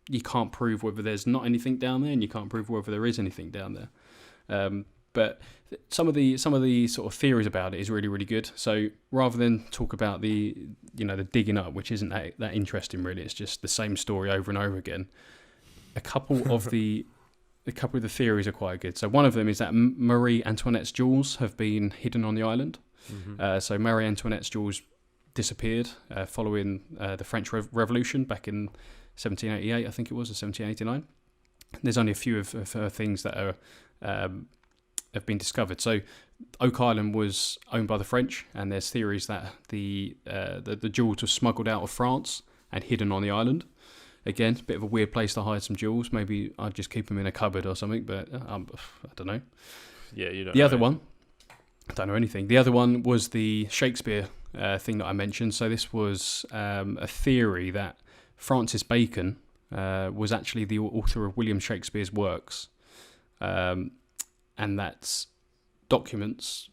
you can't prove whether there's not anything down there, and you can't prove whether there is anything down there. But some of the sort of theories about it is really, really good. So rather than talk about the digging up, which isn't that interesting really, it's just the same story over and over again. A couple of the theories are quite good. So one of them is that Marie Antoinette's jewels have been hidden on the island. Mm-hmm. So Marie Antoinette's jewels disappeared following the French Revolution back in 1788, I think it was, or 1789. There's only a few of her things that are have been discovered. So Oak Island was owned by the French, and there's theories that the jewels were smuggled out of France and hidden on the island. Again, it's a bit of a weird place to hide some jewels. Maybe I'd just keep them in a cupboard or something, but I don't know. Yeah, you don't The know. other one, I don't know anything. The other one was the Shakespeare thing that I mentioned. So this was a theory that Francis Bacon was actually the author of William Shakespeare's works. And that's documents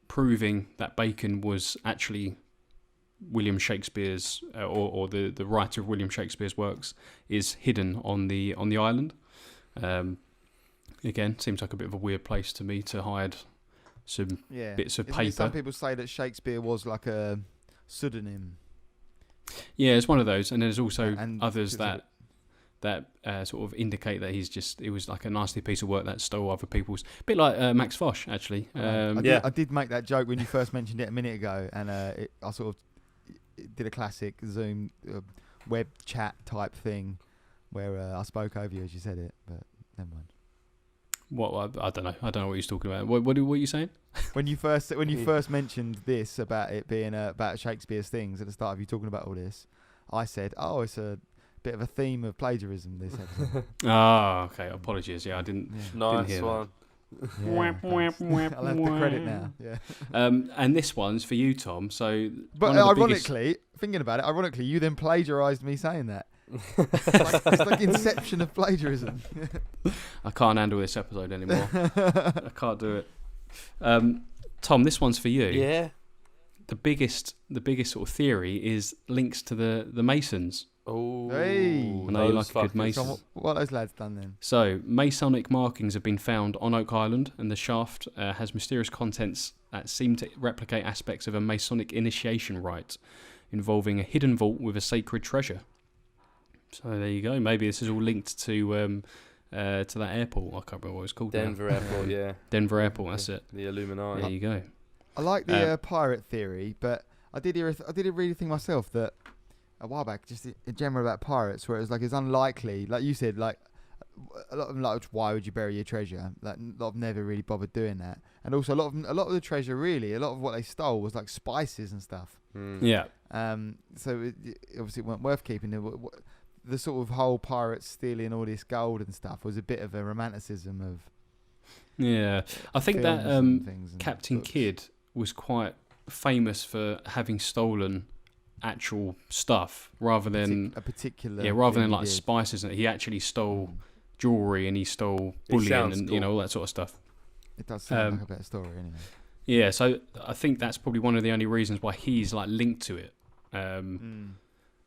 proving that Bacon was actually William Shakespeare's or the writer of William Shakespeare's works is hidden on the island. Again, seems like a bit of a weird place to me to hide some bits of paper. Some people say that Shakespeare was like a pseudonym. Yeah, it's one of those, and there's also and others that sort of indicate that he was like a nasty piece of work that stole other people's. A bit like Max Fosh, actually. I did make that joke when you first mentioned it a minute ago, and I sort of did a classic Zoom web chat type thing where I spoke over you as you said it, but never mind. What I don't know. I don't know what you're talking about. What are you saying? When you first mentioned this about it being about Shakespeare's things at the start of you talking about all this, I said, "Oh, it's a bit of a theme of plagiarism." This episode. Okay. Apologies. Yeah, I didn't. Nice didn't hear one. Yeah, I'll have the credit now. Yeah. And this one's for you, Tom. So, but ironically, thinking about it, you then plagiarised me saying that. It's like inception of plagiarism. I can't handle this episode anymore. I can't do it. Tom, this one's for you. Yeah. The biggest sort of theory is links to the Masons. Oh, hey. I know you like a good Mason. So what have those lads done then? So, Masonic markings have been found on Oak Island, and the shaft has mysterious contents that seem to replicate aspects of a Masonic initiation rite involving a hidden vault with a sacred treasure. So there you go. Maybe this is all linked to that airport. I can't remember what it's called. Denver Airport, yeah. Denver Airport. That's it. The Illuminati. There you go. I like the pirate theory, but I did read a thing myself that a while back, just in general about pirates, where it was like it's unlikely, like you said, like a lot of them, like why would you bury your treasure? Like a lot of them never really bothered doing that, and also a lot of the treasure, really, a lot of what they stole was like spices and stuff. Yeah. So obviously it weren't worth keeping. The sort of whole pirates stealing all this gold and stuff was a bit of a romanticism of. Yeah, I think that Captain books. Kidd was quite famous for having stolen actual stuff rather than a particular. Yeah, rather than thing like he did. spices. He actually stole jewelry and he stole bullion and cool. all that sort of stuff. It does sound like a better story, anyway. Yeah, so I think that's probably one of the only reasons why he's like linked to it.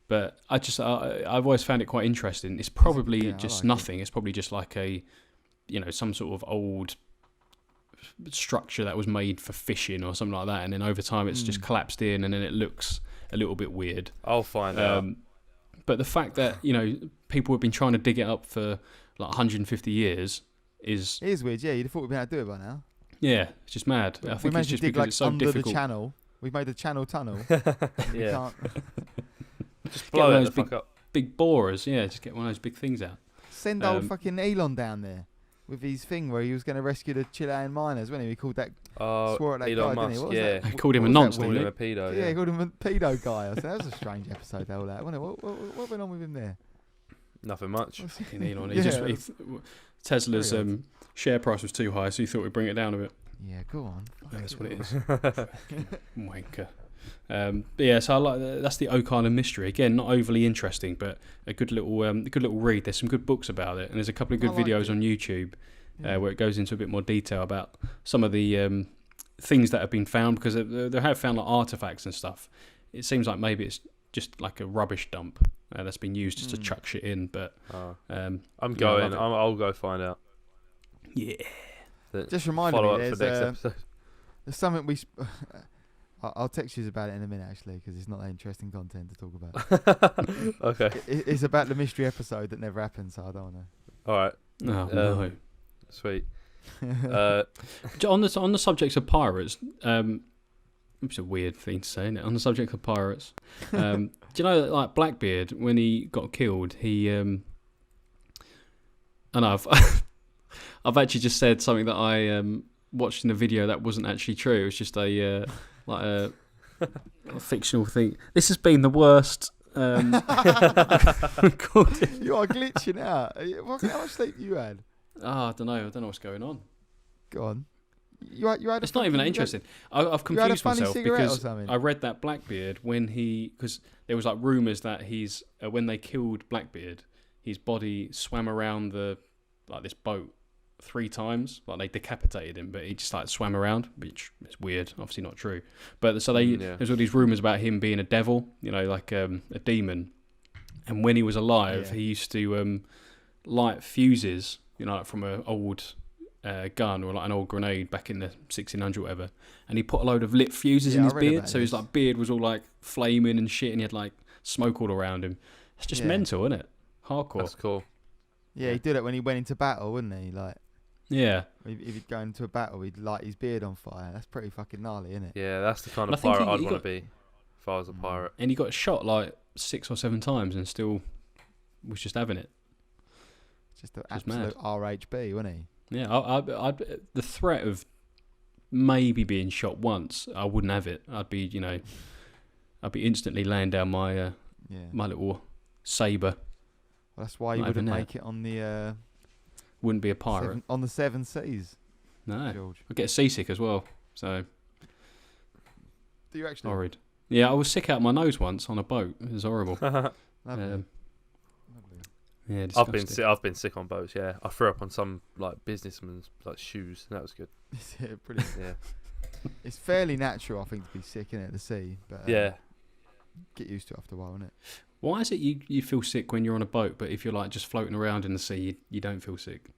But I've always found it quite interesting. It's probably just nothing. It's probably just like some sort of old structure that was made for fishing or something like that, and then over time it's just collapsed in, and then it looks a little bit weird. I'll find out. But the fact that people have been trying to dig it up for like 150 years is. It is weird. Yeah, you'd have thought we'd been able to do it by now. Yeah, it's just mad. I We think it's managed to just dig because like it's so under difficult. the channel. We've made a channel tunnel. We Yeah. can't Just Get one blow of it those the fuck up. Big borers, yeah, just get one of those big things out. send old Um, fucking Elon down there with his thing where he was going to rescue the Chilean miners, wasn't he? He called that. Swore at that Elon guy, didn't he? Musk, What was yeah. that? They called him a What was that nonce, one? Called didn't him a pedo, Yeah, yeah. he called him a pedo guy. I said, that was a strange episode, all that, wasn't it? What went on with him there? Nothing much. What's he- Fucking Elon. Yeah. Tesla's Very odd. share price was too high, so he thought we'd bring it down a bit. Yeah, go on. Yeah, that's what it is. Wanker. But yeah, so I like that's the Oak Island mystery. Again, not overly interesting, but a good little read. There's some good books about it, and there's a couple of good I liked videos it. on YouTube Yeah. where it goes into a bit more detail about some of the things that have been found, because they have found like artifacts and stuff. It seems like maybe it's just like a rubbish dump that's been used just to chuck shit in. But Oh. um, I'm Yeah, I going. love it. I'll go find out. yeah, Just reminded Follow me, up for next episode. there's something we. I'll text you about it in a minute, actually, because it's not that interesting content to talk about. Okay. It's about the mystery episode that never happened, so I don't want All right. oh no. Sweet. to. On the subject of pirates, it's a weird thing to say, isn't it? On the subject of pirates, do you know that, like, Blackbeard, when he got killed, he and I've I've actually just said something that I watched in a video that wasn't actually true. It was just a like a fictional thing. This has been the worst recording. You are glitching out. How much sleep you had? I don't know. I don't know what's going on. Go on. You had a It's not even that fucking- interesting. I've You had a confused funny myself cigarette or because something. I read that Blackbeard because there was like rumours that he's when they killed Blackbeard, his body swam around this boat 3 times. Like, they decapitated him, but he just like swam around, which is weird. Obviously not true. But so Yeah. there's all these rumours about him being a devil, like a demon. And when he was alive, Yeah. he used to light fuses, like from an old gun or like an old grenade back in the 1600 or whatever, and he put a load of lit fuses in Yeah, his I read beard, about so his this. like beard was all like flaming and shit, and he had like smoke all around him. It's just Yeah. mental, isn't it? Hardcore. That's cool. Yeah, he did it when he went into battle, wouldn't he? Like, Yeah, if he'd go into a battle, he'd light his beard on fire. That's pretty fucking gnarly, isn't it? Yeah, that's the kind And of I think pirate he I'd want to got- be if I was a pirate. and he got shot like 6 or 7 times and still was just having it. Just an Just absolute RHB, wasn't he? Yeah, I'd the threat of maybe being shot once, I wouldn't have it. I'd be instantly laying down my Yeah. my little saber. Well, that's why you Not wouldn't even make it on the Wouldn't be a pirate. seven seas, No, George. I get seasick as well. So Do you actually? horrid. Yeah, I was sick out my nose once on a boat. It was horrible. Lovely. Um, Lovely. yeah, I've been sick on boats. Yeah, I threw up on some like businessman's like shoes. That was good. Yeah, brilliant. Yeah. It's fairly natural, I think, to be sick in it at the sea, but Yeah. get used to it after a while, isn't it? Why is it you feel sick when you're on a boat, but if you're like just floating around in the sea, you don't feel sick?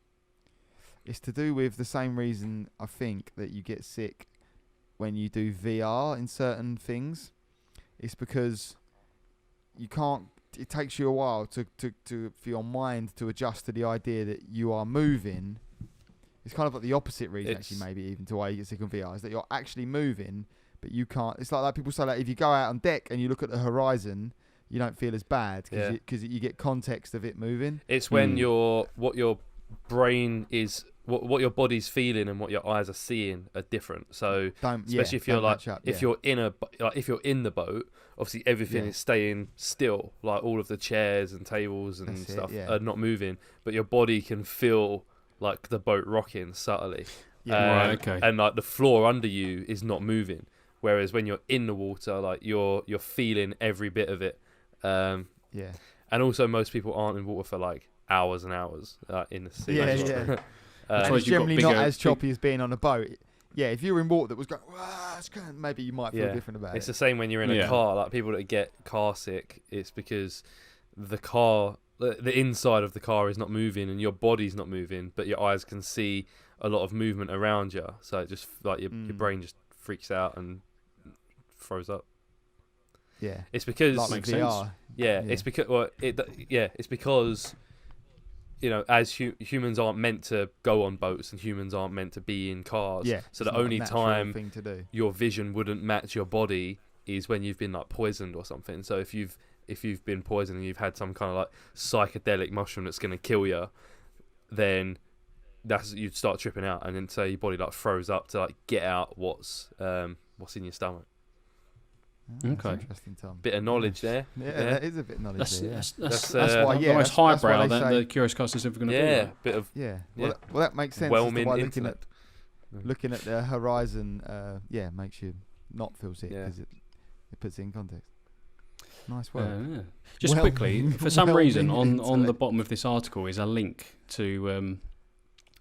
It's to do with the same reason I think that you get sick when you do VR in certain things. It's because you can't. It takes you a while to for your mind to adjust to the idea that you are moving. It's kind of like the opposite reason, actually, maybe even to why you get sick on VR is that you're actually moving, but you can't. It's like people say, like, if you go out on deck and you look at the horizon, you don't feel as bad because you get context of it moving. It's when what your brain is, what your body's feeling and what your eyes are seeing are different. So especially if you're like if you're in if you're in the boat, obviously everything is staying still, like all of the chairs and tables and stuff are not moving, but your body can feel like the boat rocking subtly. Right, okay. And like the floor under you is not moving, whereas when you're in the water, like you're feeling every bit of it. And also most people aren't in water for like hours and hours in the sea. And That's it's generally not as big- choppy as being on a boat. Yeah, if you're in water that was going, maybe you might feel different about It's it. the same when you're in a car. Like people that get car sick, it's because the inside of the car is not moving and your body's not moving, but your eyes can see a lot of movement around you. So it just like your brain just freaks out and throws up. Yeah, It's because like with VR. it's because it's because as humans aren't meant to go on boats and humans aren't meant to be in cars. Yeah. So it's the not a only natural time thing to do. your vision wouldn't match your body is when you've been like poisoned or something. So if you've been poisoned and you've had some kind of like psychedelic mushroom that's going to kill you, then you'd start tripping out, and then so your body like froze up to like get out what's in your stomach. That's Okay. interesting, Tom. Bit of knowledge there. Yeah, Yeah. that is a bit of knowledge That's there. Yeah. that's That's why, the yeah, most that's why highbrow they that say- the Curious Cast is ever going to Yeah, do. Right? bit of Yeah. Yeah. Well, that makes sense. as to whelming why intellect. looking at the horizon, makes you not feel sick Yeah. because it puts it in context. Nice work. Yeah. Just Well- quickly, for some reason, whelming on the intellect. bottom of this article is a link to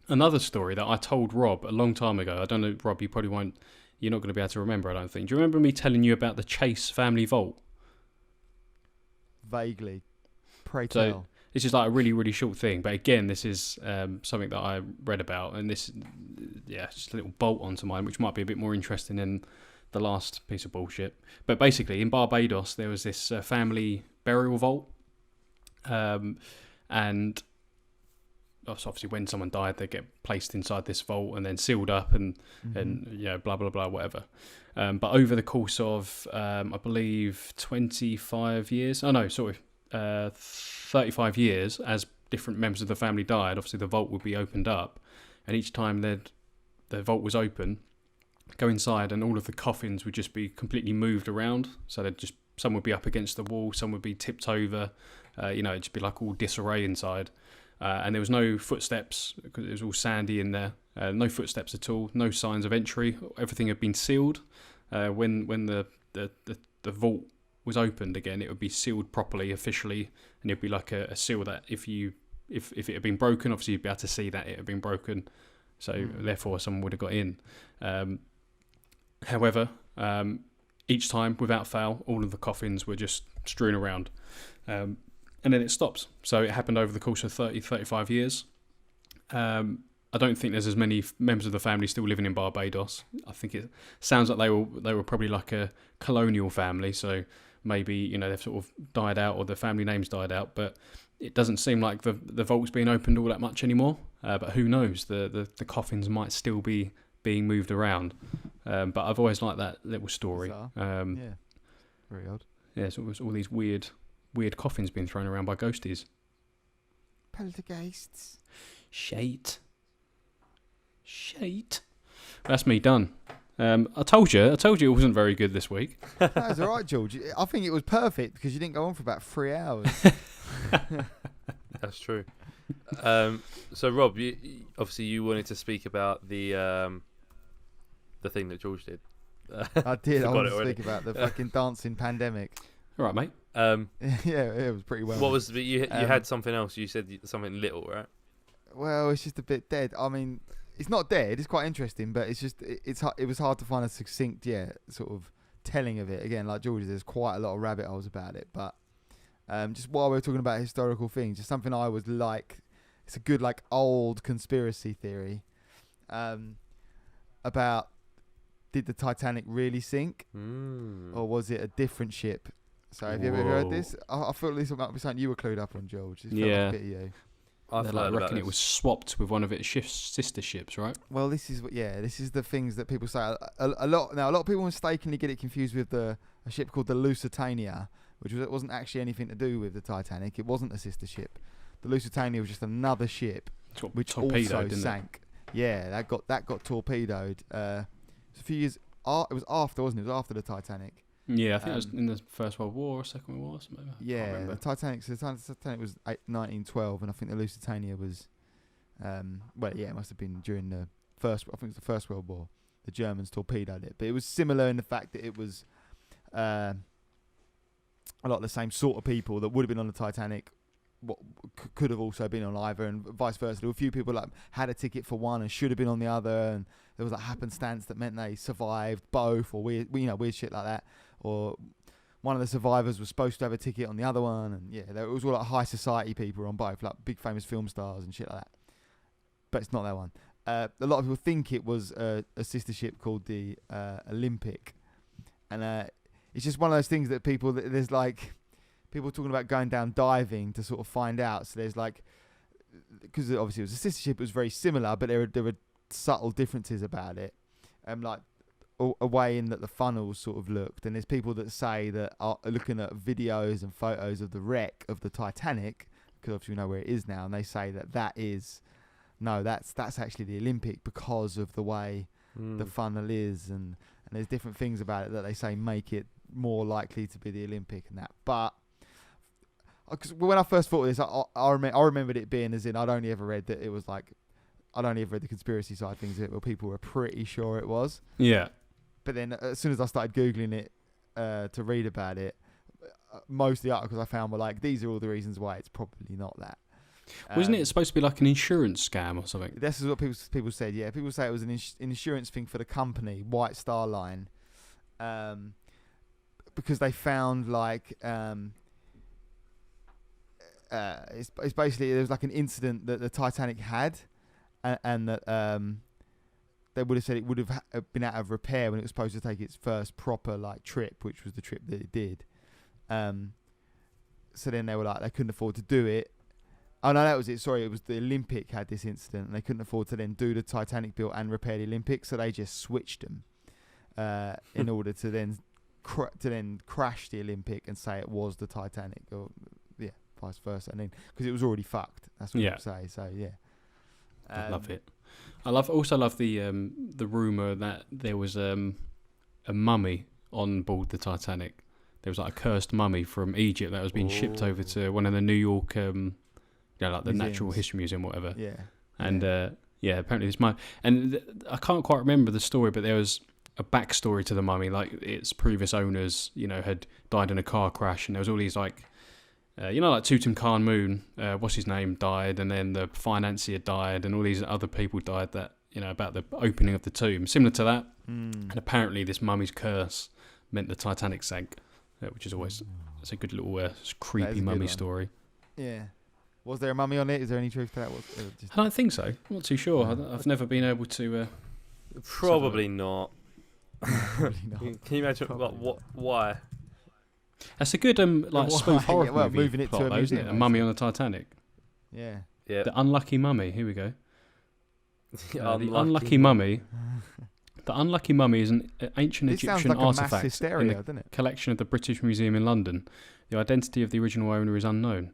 another story that I told Rob a long time ago. I don't know, Rob, you're not going to be able to remember, I don't think. Do you remember me telling you about the Chase family vault? Vaguely. Pray So- tell. This is like a really, really short thing, but again, this is something that I read about, and this, just a little bolt onto mine, which might be a bit more interesting than the last piece of bullshit. But basically, in Barbados, there was this family burial vault, and obviously, when someone died, they get placed inside this vault and then sealed up, and blah blah blah, whatever. But over the course of, I believe, 25 years. Oh no, sorry. 35 years, as different members of the family died, obviously the vault would be opened up, and each time the vault was open, go inside and all of the coffins would just be completely moved around. So some would be up against the wall, some would be tipped over, it'd just be like all disarray inside. And there was no footsteps because it was all sandy in there. No footsteps at all, no signs of entry. Everything had been sealed. When the vault was opened again, it would be sealed properly, officially, and it'd be like a seal that if it had been broken, obviously you'd be able to see that it had been broken. So therefore, someone would have got in. However, each time, without fail, all of the coffins were just strewn around. And then it stops. So it happened over the course of 35 years. I don't think there's as many members of the family still living in Barbados. I think it sounds like they were probably like a colonial family, so maybe they've sort of died out or the family name's died out. But it doesn't seem like the vault's being opened all that much anymore. But who knows? The coffins might still be being moved around. But I've always liked that little story. Yeah. Very odd. Yeah, so it was all these weird coffins being thrown around by ghosties. Poltergeists. Shite. That's me done. I told you it wasn't very good this week. That was all right, George. I think it was perfect because you didn't go on for about 3 hours. That's true. So Rob, obviously you wanted to speak about the thing that George did. I did. I Forgot want it to already. speak about the fucking dancing pandemic. All right, mate. Yeah, it was pretty well. What was you had something else? You said something little, right? Well, it's just a bit dead. I mean, it's not dead. It's quite interesting, but it's just it was hard to find a succinct, sort of telling of it. Again, like George, there's quite a lot of rabbit holes about it. But just while we're talking about historical things, just something I was like, it's a good like old conspiracy theory about did the Titanic really sink or was it a different ship? So have you ever heard this? I thought this might be something you were clued up on, George. It felt like Yeah. a bit of you. I reckon it was swapped with one of its sister ships, right? Well, this is the things that people say. A lot of people mistakenly get it confused with a ship called the Lusitania, which wasn't actually anything to do with the Titanic. It wasn't a sister ship. The Lusitania was just another ship which torpedoed, also didn't sank. Yeah, that got torpedoed. It was a few years. It was after, wasn't it? It was after the Titanic. Yeah, I think it was in the First World War or Second World War. Something. Yeah, the Titanic. So the Titanic was 1912, and I think the Lusitania was, it must have been during the first. I think it was the First World War. The Germans torpedoed it, but it was similar in the fact that it was a lot of the same sort of people that would have been on the Titanic. What could have also been on either, and vice versa. There were a few people like had a ticket for one and should have been on the other, and there was like happenstance that meant they survived both, or weird shit like that. Or one of the survivors was supposed to have a ticket on the other one, and it was all like high society people on both, like big famous film stars and shit like that. But it's not that one. A lot of people think it was a sister ship called the Olympic, and it's just one of those things that there's like people talking about going down diving to sort of find out. So there's like because obviously it was a sister ship, it was very similar, but there were subtle differences about it. Like a way in that the funnels sort of looked, and there's people that say that are looking at videos and photos of the wreck of the Titanic, because obviously we know where it is now, and they say that's actually the Olympic because of the way the funnel is, and there's different things about it that they say make it more likely to be the Olympic and that. But because when I first thought of this, I remembered it being as in I'd only ever read that it was like, I'd only ever read the conspiracy side of things, where people were pretty sure it was. Yeah. But then as soon as I started Googling it to read about it, most of the articles I found were like, these are all the reasons why it's probably not that. Wasn't it supposed to be like an insurance scam or something? This is what people said, yeah. People say it was an insurance thing for the company, White Star Line, because they found like... it's basically, there was like an incident that the Titanic had, and that they would have said it would have been out of repair when it was supposed to take its first proper like trip, which was the trip that it did. So then they were like, they couldn't afford to do it. Oh no, that was it. Sorry, it was the Olympic had this incident, and they couldn't afford to then do the Titanic build and repair the Olympic, so they just switched them in order to then crash the Olympic and say it was the Titanic, or vice versa, and then because it was already fucked. That's what people say. So yeah, I love it. I also love the rumor that there was a mummy on board the Titanic. There was like a cursed mummy from Egypt that was being shipped over to one of the New York, like the Museums. Natural History Museum, whatever. Yeah. And apparently this mummy, and I can't quite remember the story, but there was a backstory to the mummy, like its previous owners, had died in a car crash, and there was all these like. Like Tutankhamun, what's his name, died, and then the financier died, and all these other people died that, about the opening of the tomb. Similar to that. And apparently this mummy's curse meant the Titanic sank, which is always, it's a good little creepy mummy story. Yeah. Was there a mummy on it? Is there any truth to that? I don't think so. I'm not too sure. I've never been able to... Probably not. Probably not. Can you imagine why? That's a good spoof horror movie moving it plot, to a museum, isn't it? A mummy on the Titanic. Yeah. The unlucky mummy. Here we go. The unlucky mummy. The unlucky mummy is an ancient Egyptian artifact hysteria, in the collection of the British Museum in London. The identity of the original owner is unknown.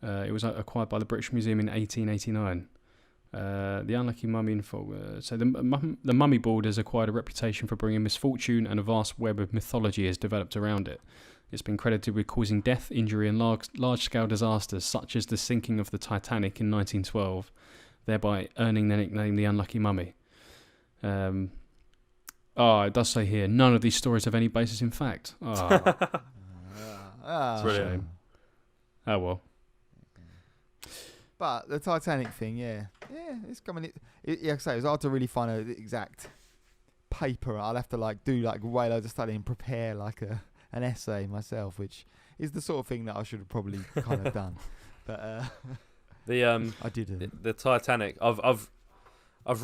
It was acquired by the British Museum in 1889. The unlucky mummy in full. So the mummy board has acquired a reputation for bringing misfortune, and a vast web of mythology has developed around it. It's been credited with causing death, injury, and large-scale disasters, such as the sinking of the Titanic in 1912, thereby earning the nickname the Unlucky Mummy. It does say here, none of these stories have any basis in fact. Brilliant. Oh well. But the Titanic thing, it's coming. Like I say, it was hard to really find an exact paper. I'll have to do way loads of study and prepare an essay myself, which is the sort of thing that I should have probably kind of done. But I didn't. The Titanic. I've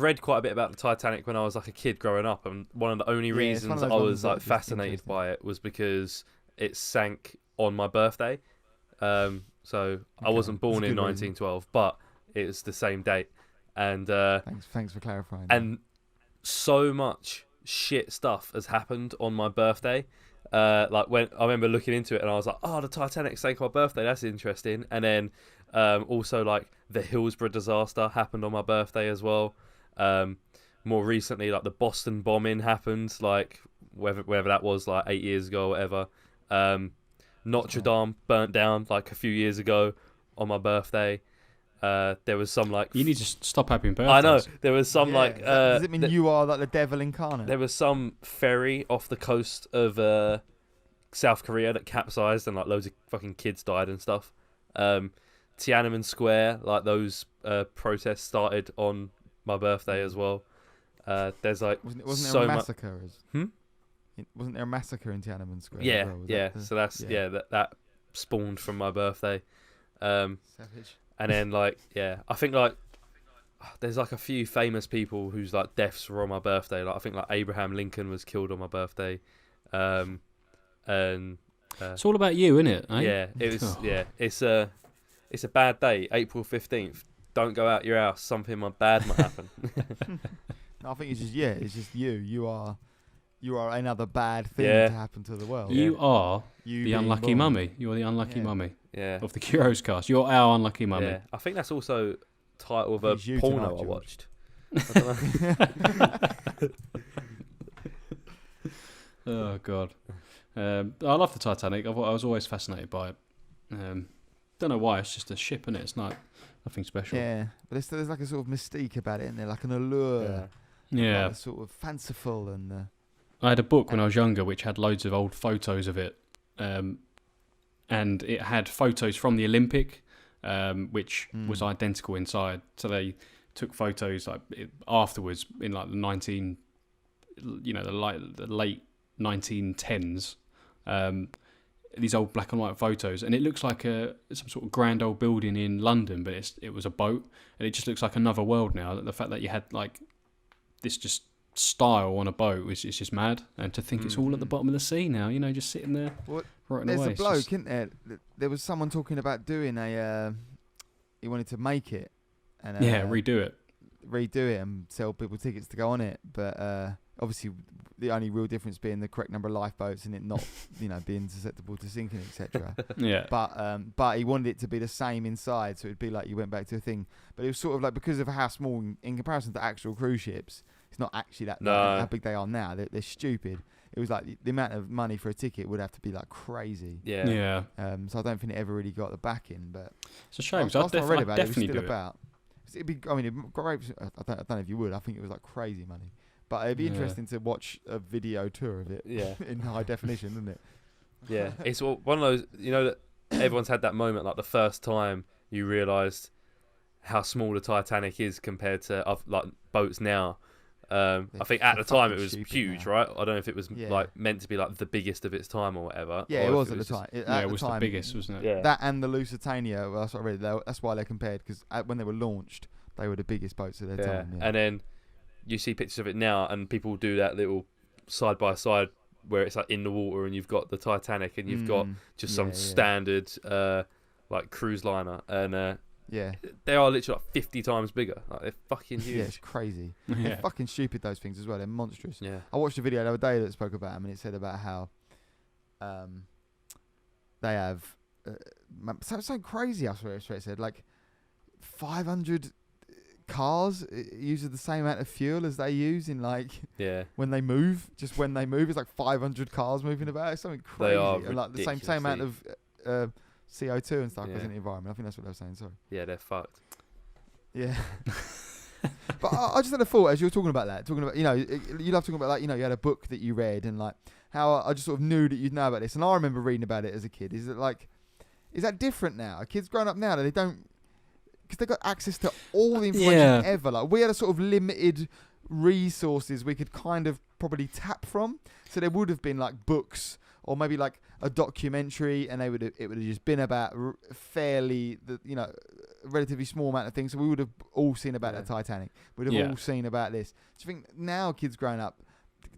read quite a bit about the Titanic when I was a kid growing up, and one of the only reasons I was fascinated by it was because it sank on my birthday. So I wasn't born in 1912, but it was the same date. And thanks for clarifying. And so much shit stuff has happened on my birthday. When I remember looking into it, and I was like, "Oh, the Titanic sank on my birthday. That's interesting." And then also the Hillsborough disaster happened on my birthday as well. More recently, the Boston bombing happened, whether that was 8 years ago or whatever. Notre Dame burnt down a few years ago on my birthday. There was some You need to stop having birthdays. I know. There was some does it mean you are the devil incarnate? There was some ferry off the coast of South Korea that capsized, and loads of fucking kids died and stuff. Tiananmen Square, those protests started on my birthday as well. There's wasn't so there a massacre? Wasn't there a massacre in Tiananmen Square? Yeah, so that's that spawned from my birthday. Savage. And then I think there's a few famous people whose deaths were on my birthday. I think Abraham Lincoln was killed on my birthday. And it's all about you, isn't it? Eh? Yeah, it was. Yeah, it's a bad day. April 15th. don't go out your house. Something bad might happen. I think it's just you. You are another bad thing Yeah. to happen to the world. You are You the being unlucky born. mummy. You're the unlucky Yeah. mummy Yeah. of the Curios cast. You're our unlucky mummy. Yeah. I think that's also title of I a think it's you porno tonight, I George. watched. I don't know. Oh God. I love the Titanic. I was always fascinated by it. Don't know why. It's just a ship, isn't it? It's not nothing special. Yeah, but there's like a sort of mystique about it, isn't there? Like an allure. Yeah. Like sort of fanciful and. I had a book when I was younger which had loads of old photos of it, and it had photos from the Olympic, which was identical inside. So they took photos afterwards in like the late 1910s. These old black and white photos, and it looks like some sort of grand old building in London, but it was a boat, and it just looks like another world now. The fact that you had like this just style on a boat is just mad, and to think it's all at the bottom of the sea now, just sitting there rotting There's away. a bloke, isn't there? There was someone talking about doing he wanted to make it and redo it. redo it and sell people tickets to go on it, but obviously the only real difference being the correct number of lifeboats and it not being susceptible to sinking, etc. Yeah. But he wanted it to be the same inside, so it'd be like you went back to a thing, but it was sort of like, because of how small in comparison to actual cruise ships, it's not actually that how big they are now. They're stupid. It was like the amount of money for a ticket would have to be like crazy. Yeah. So I don't think it ever really got the backing, but It's a shame. last I'd time I read about it, definitely it was do still about. It'd be, I mean, I don't know if you would. I think it was like crazy money, but it'd be Yeah. interesting to watch a video tour of it. Yeah. In high definition, isn't it? Yeah, it's one of those, that everyone's had that moment, like the first time you realised how small the Titanic is compared to like boats now. I think at the time it was huge, now. right? I don't know if it was Yeah. like meant to be like the biggest of its time or whatever. Yeah, or it if was at the time. It was the biggest, wasn't it? Yeah. That and the Lusitania. Well, that's what I read. That's why they're compared, because when they were launched, they were the biggest boats of their time. Yeah. And then you see pictures of it now, and people do that little side by side where it's like in the water, and you've got the Titanic, and you've got just some standard like cruise liner, and yeah, they are literally like 50 times bigger. Like they're fucking huge. yeah, it's crazy. Yeah. They're fucking stupid, those things as well. They're monstrous. Yeah. I watched a video the other day that spoke about them, and it said about how they have something crazy. I swear it said like 500 cars uses the same amount of fuel as they use in when they move. Just when they move, it's like 500 cars moving about. It's something crazy. They are and like the same amount of CO2 and stuff goes in the environment. I think that's what they were saying. Sorry. Yeah, they're fucked. Yeah. But I just had a thought as you were talking about that. Talking about, you love talking about, like, you had a book that you read, and like how I just sort of knew that you'd know about this. And I remember reading about it as a kid. Is that different now? Are kids growing up now, they don't, because they got access to all the information ever. Like, we had a sort of limited resources we could kind of probably tap from. So there would have been like books, or maybe like a documentary, and it would have just been about fairly relatively small amount of things. So we would have all seen about the Titanic. We'd have all seen about this. Do you think now kids growing up,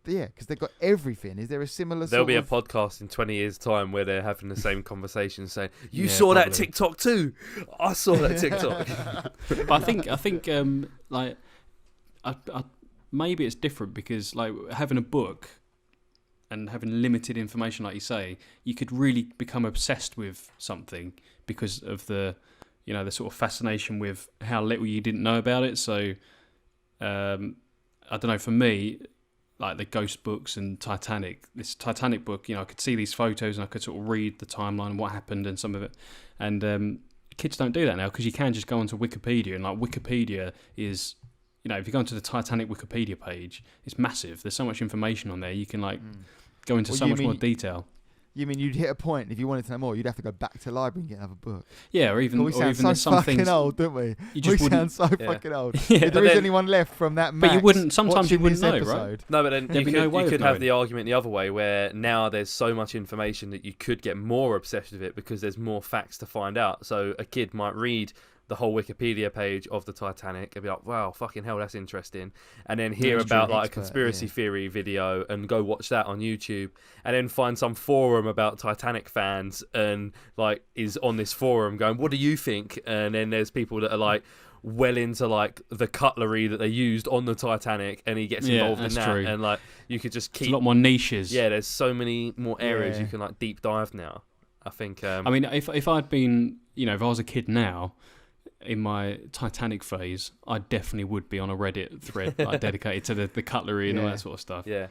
because they've got everything? Is there a similar? There'll be a podcast in 20 years' time where they're having the same conversation, saying, "You saw that TikTok too? I saw that TikTok." But I think maybe it's different, because like having a book and having limited information, like you say, you could really become obsessed with something because of the sort of fascination with how little you didn't know about it. So I don't know, for me, like the Ghost books and this Titanic book, I could see these photos and I could sort of read the timeline and what happened and some of it. And kids don't do that now, because you can just go onto Wikipedia, and like Wikipedia is, if you go onto the Titanic Wikipedia page, it's massive. There's so much information on there. You can go into so much more detail. You mean you'd hit a point, if you wanted to know more, you'd have to go back to the library and get another book? Yeah, or even we sound so there's some fucking things old, don't we? You just we sound so fucking old. Yeah, if there is anyone left from that, but you wouldn't. Sometimes you wouldn't know, episode, right? No, but then There'd be no way you of could have knowing. the argument the other way, where now there's so much information that you could get more obsessed with it because there's more facts to find out. So a kid might read the whole Wikipedia page of the Titanic and be like, wow, fucking hell, that's interesting. And then hear that's about true. like a Expert, conspiracy yeah. theory video and go watch that on YouTube, and then find some forum about Titanic fans and like is on this forum going, what do you think? And then there's people that are like well into like the cutlery that they used on the Titanic, and he gets involved in that's that. true. And like you could just It's a keep lot more niches. yeah, there's so many more areas Yeah. you can like deep dive now. I think I mean, if I'd been, if I was a kid now, in my Titanic phase, I definitely would be on a Reddit thread like, dedicated to the cutlery and all Yeah. that sort of stuff. yeah.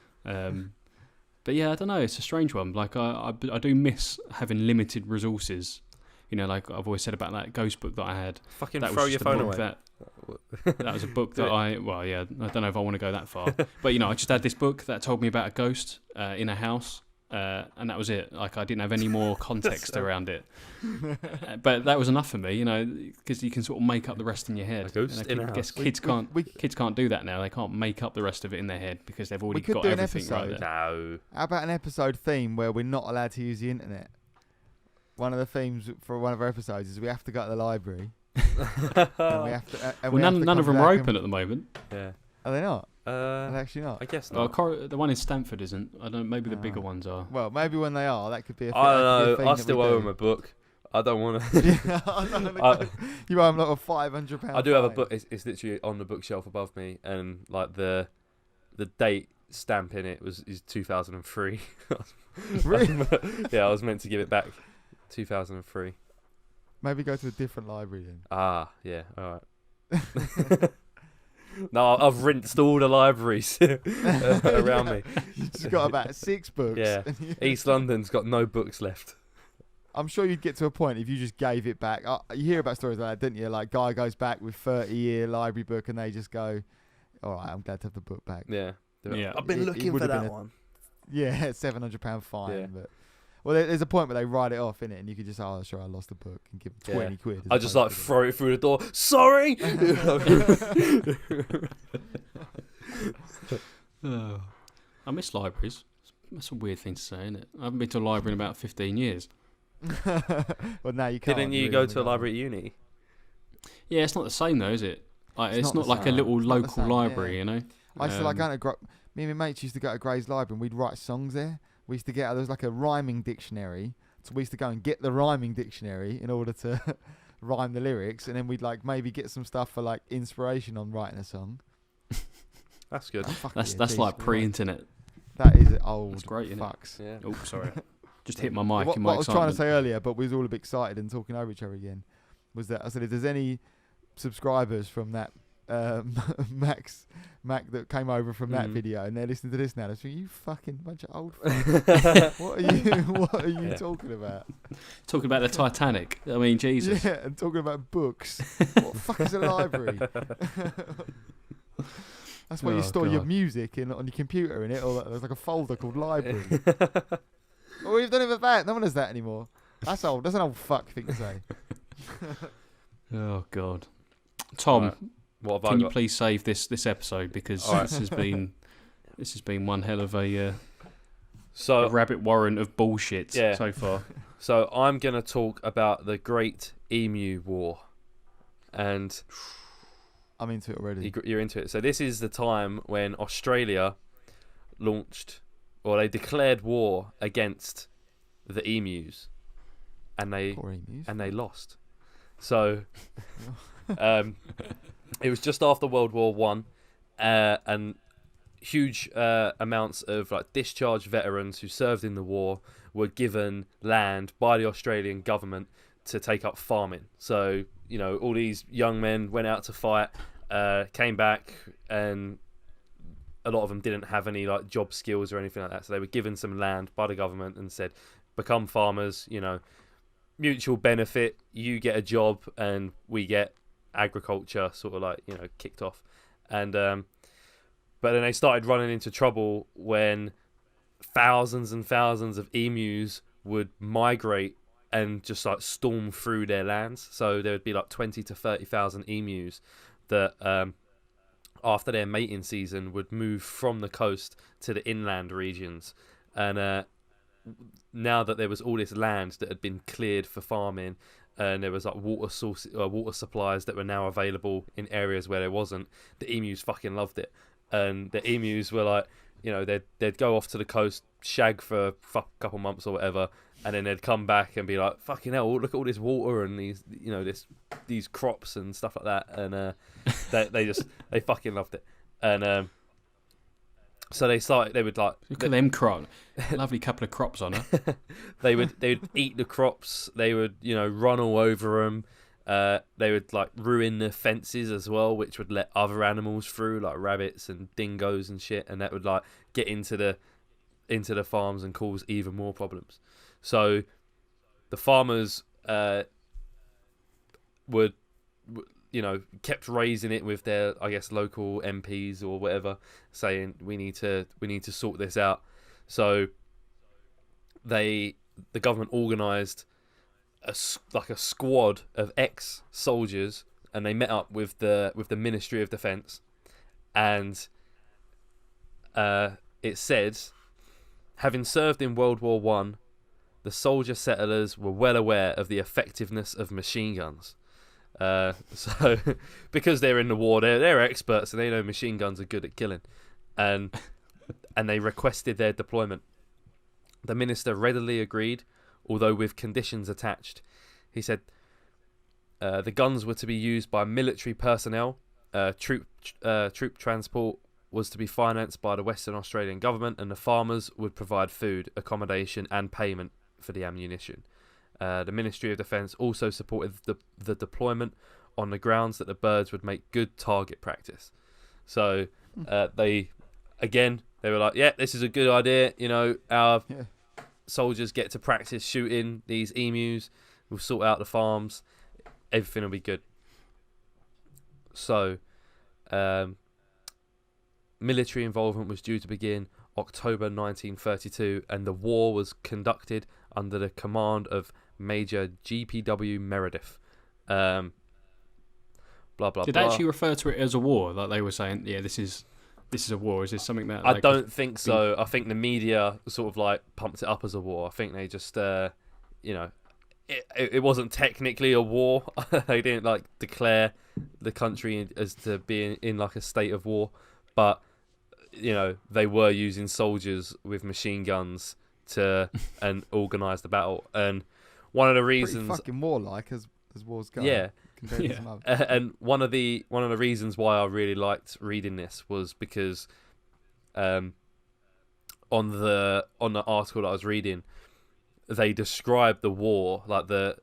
But yeah, I don't know. It's a strange one. Like I do miss having limited resources. Like I've always said about that ghost book that I had. Fucking That throw was your just a phone book away. that was a book Do that it. I don't know if I want to go that far. But I just had this book that told me about a ghost in a house. And that was it. Like I didn't have any more context around it, but that was enough for me, because you can sort of make up the rest in your head. A ghost in a I guess house. kids can't do that now. They can't make up the rest of it in their head because they've already could got do an everything right episode. there. No. How about an episode theme where we're not allowed to use the internet? One of the themes for one of our episodes is we have to go to the library. And we have to, and we Well, have to none of come them are back open at the moment. Yeah. Are they not? Are they I actually not? guess Well, not. the one in Stamford isn't. I don't. Maybe the Oh. bigger ones are. Well, maybe when they are, that could be a I that don't could be a know. thing I that still we owe do. him a book. I don't want to. Yeah, you owe him like a £500. I do have a book. It's literally on the bookshelf above me, and like the date stamp in it is 2003. Really? Yeah, I was meant to give it back. 2003. Maybe go to a different library then. Ah, yeah. All right. No, I've rinsed all the libraries around me. You just got about 6 books. Yeah. East London's got no books left. I'm sure you'd get to a point if you just gave it back. You hear about stories like that, don't you? Like, guy goes back with 30-year library book and they just go, all right, I'm glad to have the book back. Yeah. Yeah. I've been It looking would for have that been one. Yeah, £700 fine. Yeah. But well, there's a point where they write it off, innit? And you could just, oh, sure, I lost the book and give them 20 quid. as I just opposed like to- throw it through the door. Sorry. Oh. I miss libraries. That's a weird thing to say, isn't it? I haven't been to a library in about 15 years. Well, now you can't. Didn't you really go on the to a go. library at uni? Yeah, it's not the same though, is it? Like, It's it's not not the like same. a little It's not the local same, library, yeah. I used to like going to me and my mates used to go to Gray's Library and we'd write songs there. We used to get there was like a rhyming dictionary, so we used to go and get the rhyming dictionary in order to rhyme the lyrics, and then we'd like maybe get some stuff for like inspiration on writing a song. That's good. Oh, fuck That's yeah, that's geez, like right. pre-internet. That is old. That's great, innit? fucks. Yeah. Oh, sorry. Just hit my mic What, in what my I was trying to excitement. say earlier, but we was all a bit excited and talking over each other again, was that I said if there's any subscribers from that Mac that came over from that Mm. video and they're listening to this now, they're thinking, you fucking bunch of old fucks. What are you Yeah. talking about? Talking about the Titanic. I mean, Jesus. Yeah, and talking about books. What the fuck is a library? That's where you Oh, store your God. music on your computer in it, or there's like a folder called library. Oh, we've done it with that. No one does that anymore. That's old. That's an old fuck thing to say. Oh God. Tom, Right. What have I can you got? please save this episode because All right. this has been one hell of a So rabbit warren of bullshit Yeah. so far. So I'm going to talk about the Great Emu War. And I'm into it already. you're into it. So this is the time when Australia launched, or they declared war against the emus. And they Poor emus. lost. So it was just after World War One, and huge amounts of like discharged veterans who served in the war were given land by the Australian government to take up farming. So all these young men went out to fight, came back, and a lot of them didn't have any like job skills or anything like that. So they were given some land by the government and said, become farmers. Mutual benefit. You get a job and we get agriculture, sort of like kicked off. And but then they started running into trouble when thousands and thousands of emus would migrate and just like storm through their lands. So there would be like 20 to 30,000 emus that after their mating season would move from the coast to the inland regions. And now that there was all this land that had been cleared for farming, and there was like water supplies that were now available in areas where there wasn't, the emus fucking loved it. And the emus were like, you know, they'd go off to the coast, shag for a couple months or whatever, and then they'd come back and be like, fucking hell, look at all this water and these, you know, these crops and stuff like that. And they fucking loved it. And so they would like, look at them crop, lovely couple of crops on it. they'd eat the crops. They would, you know, run all over them. They would like ruin the fences as well, which would let other animals through, like rabbits and dingoes and shit, and that would like get into the farms and cause even more problems. So the farmers would, you know, kept raising it with their, I guess, local MPs or whatever, saying we need to sort this out. So the government organised a squad of ex-soldiers, and they met up with the Ministry of Defence, and it said, having served in World War One, the soldier settlers were well aware of the effectiveness of machine guns. So because they're in the war, they're experts and they know machine guns are good at killing, and they requested their deployment. The minister readily agreed, although with conditions attached. He said the guns were to be used by military personnel. Troop transport was to be financed by the Western Australian government, and the farmers would provide food, accommodation and payment for the ammunition. The Ministry of Defence also supported the deployment on the grounds that the birds would make good target practice. So they were like, yeah, this is a good idea. You know, our soldiers get to practice shooting these emus. We'll sort out the farms. Everything will be good. So military involvement was due to begin October 1932, and the war was conducted under the command of Major GPW Meredith. Blah blah. Did they actually refer to it as a war? Like they were saying, yeah, this is a war. Is this something that I don't think so. I think the media sort of like pumped it up as a war. I think they just, you know, it wasn't technically a war. They didn't like declare the country as to being in like a state of war, but you know, they were using soldiers with machine guns to and organise the battle. And one of the reasons, pretty fucking warlike as wars go. Yeah. Compared to some other. And one of the reasons why I really liked reading this was because on the article that I was reading, they describe the war, like the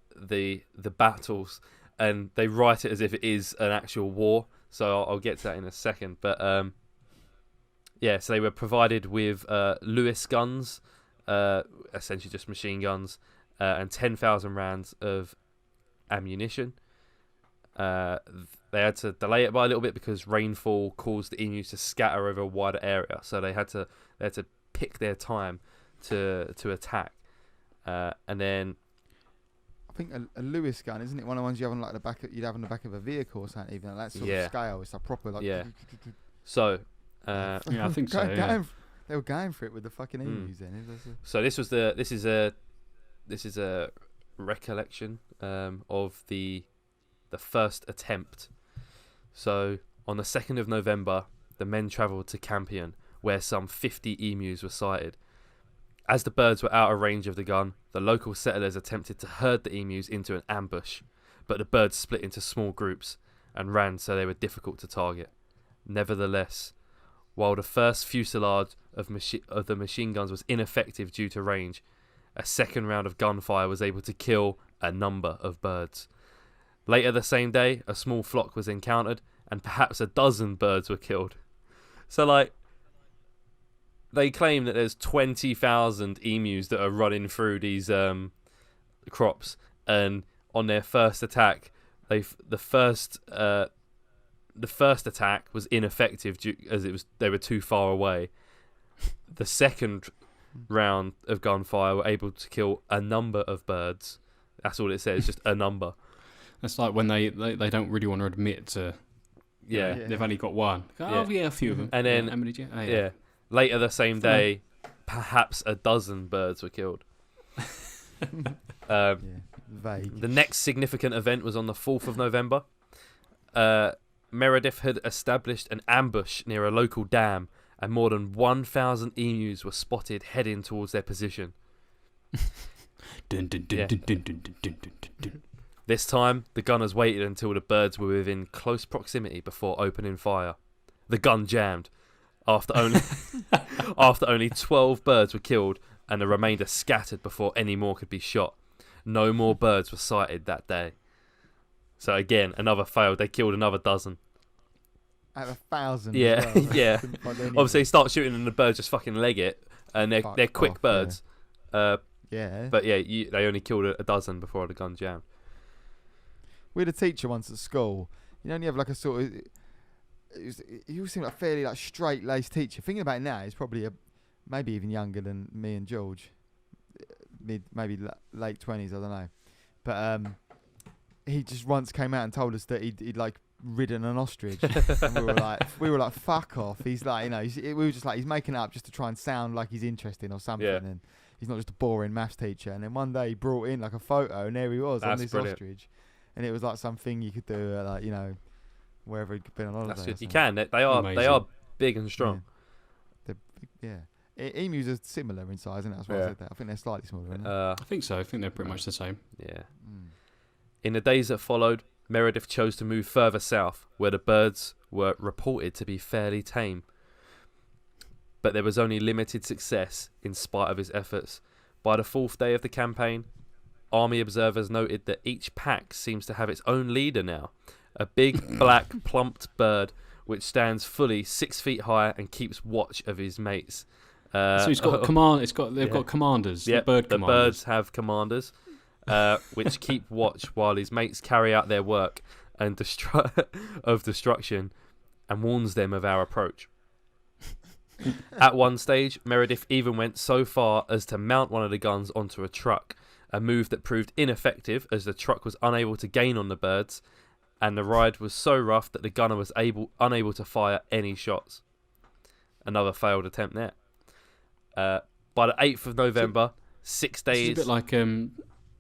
battles, and they write it as if it is an actual war. So I'll get to that in a second. But yeah, so they were provided with Lewis guns, essentially just machine guns, and 10,000 rounds of ammunition. They had to delay it by a little bit because rainfall caused the emus to scatter over a wider area, so they had to pick their time to attack. And then I think a Lewis gun, isn't it? One of the ones you have on like you'd have on the back of a vehicle or something, even like that sort of scale. It's a proper like. Yeah. So. Yeah, I think so. Yeah. They were going for it with the fucking emus then. So this is a recollection of the first attempt. So on the 2nd of November, the men travelled to Campion, where some 50 emus were sighted. As the birds were out of range of the gun, the local settlers attempted to herd the emus into an ambush, but the birds split into small groups and ran, so they were difficult to target. Nevertheless, while the first fusillade of the machine guns was ineffective due to range, a second round of gunfire was able to kill a number of birds. Later the same day, a small flock was encountered, and perhaps a dozen birds were killed. So, like, they claim that there's 20,000 emus that are running through these crops, and on their first attack, the first attack was ineffective as they were too far away. The second round of gunfire were able to kill a number of birds. That's all it says, just a number. That's like when they don't really want to admit to. Yeah, they've only got one. Oh yeah, a few of them. And then how many did you? Oh, yeah. Later the same day, perhaps a dozen birds were killed. Vague. The next significant event was on the 4th of November. Meredith had established an ambush near a local dam, and more than 1,000 emus were spotted heading towards their position. Dun, dun, dun, Yeah. dun, dun, dun, dun, dun, dun, dun. This time, the gunners waited until the birds were within close proximity before opening fire. The gun jammed. After only 12 birds were killed, and the remainder scattered before any more could be shot. No more birds were sighted that day. So again, another failed. They killed another dozen. Out of 1,000. Yeah, as well. yeah. Couldn't find any of Obviously, them. start shooting and the birds just fucking leg it, and they're Fuck quick off, birds. Yeah. But yeah, they only killed a dozen before the gun jammed. We had a teacher once at school. You know, and you have like a sort of. He always seemed like a fairly like straight-laced teacher. Thinking about it now, he's probably maybe even younger than me and George. Maybe late 20s, I don't know. But he just once came out and told us that he'd like ridden an ostrich. And we were like, fuck off. He's like, you know, we were just like, he's making it up just to try and sound like he's interesting or something. Yeah. And he's not just a boring maths teacher. And then one day he brought in like a photo, and there he was on That's this brilliant. ostrich. And it was like something you could do, like, you know, wherever he'd been on holiday. That's or good. You something. can. They are Amazing. big and strong. Yeah. Emus are similar in size, and that's why I Yeah. said that. I think they're slightly smaller, aren't they? I think so. I think they're pretty much the same. Yeah. Mm. In the days that followed, Meredith chose to move further south, where the birds were reported to be fairly tame. But there was only limited success in spite of his efforts. By the 4th day of the campaign, army observers noted that each pack seems to have its own leader now. A big, black, plumped bird which stands fully 6 feet high and keeps watch of his mates. So he's got command. They've yeah. got commanders. Yeah, the bird the commanders. birds have commanders, which keep watch while his mates carry out their work and destruction, and warns them of our approach. At one stage, Meredith even went so far as to mount one of the guns onto a truck, a move that proved ineffective as the truck was unable to gain on the birds, and the ride was so rough that the gunner was unable to fire any shots. Another failed attempt there. By the 8th of November, 6 This days... is a bit like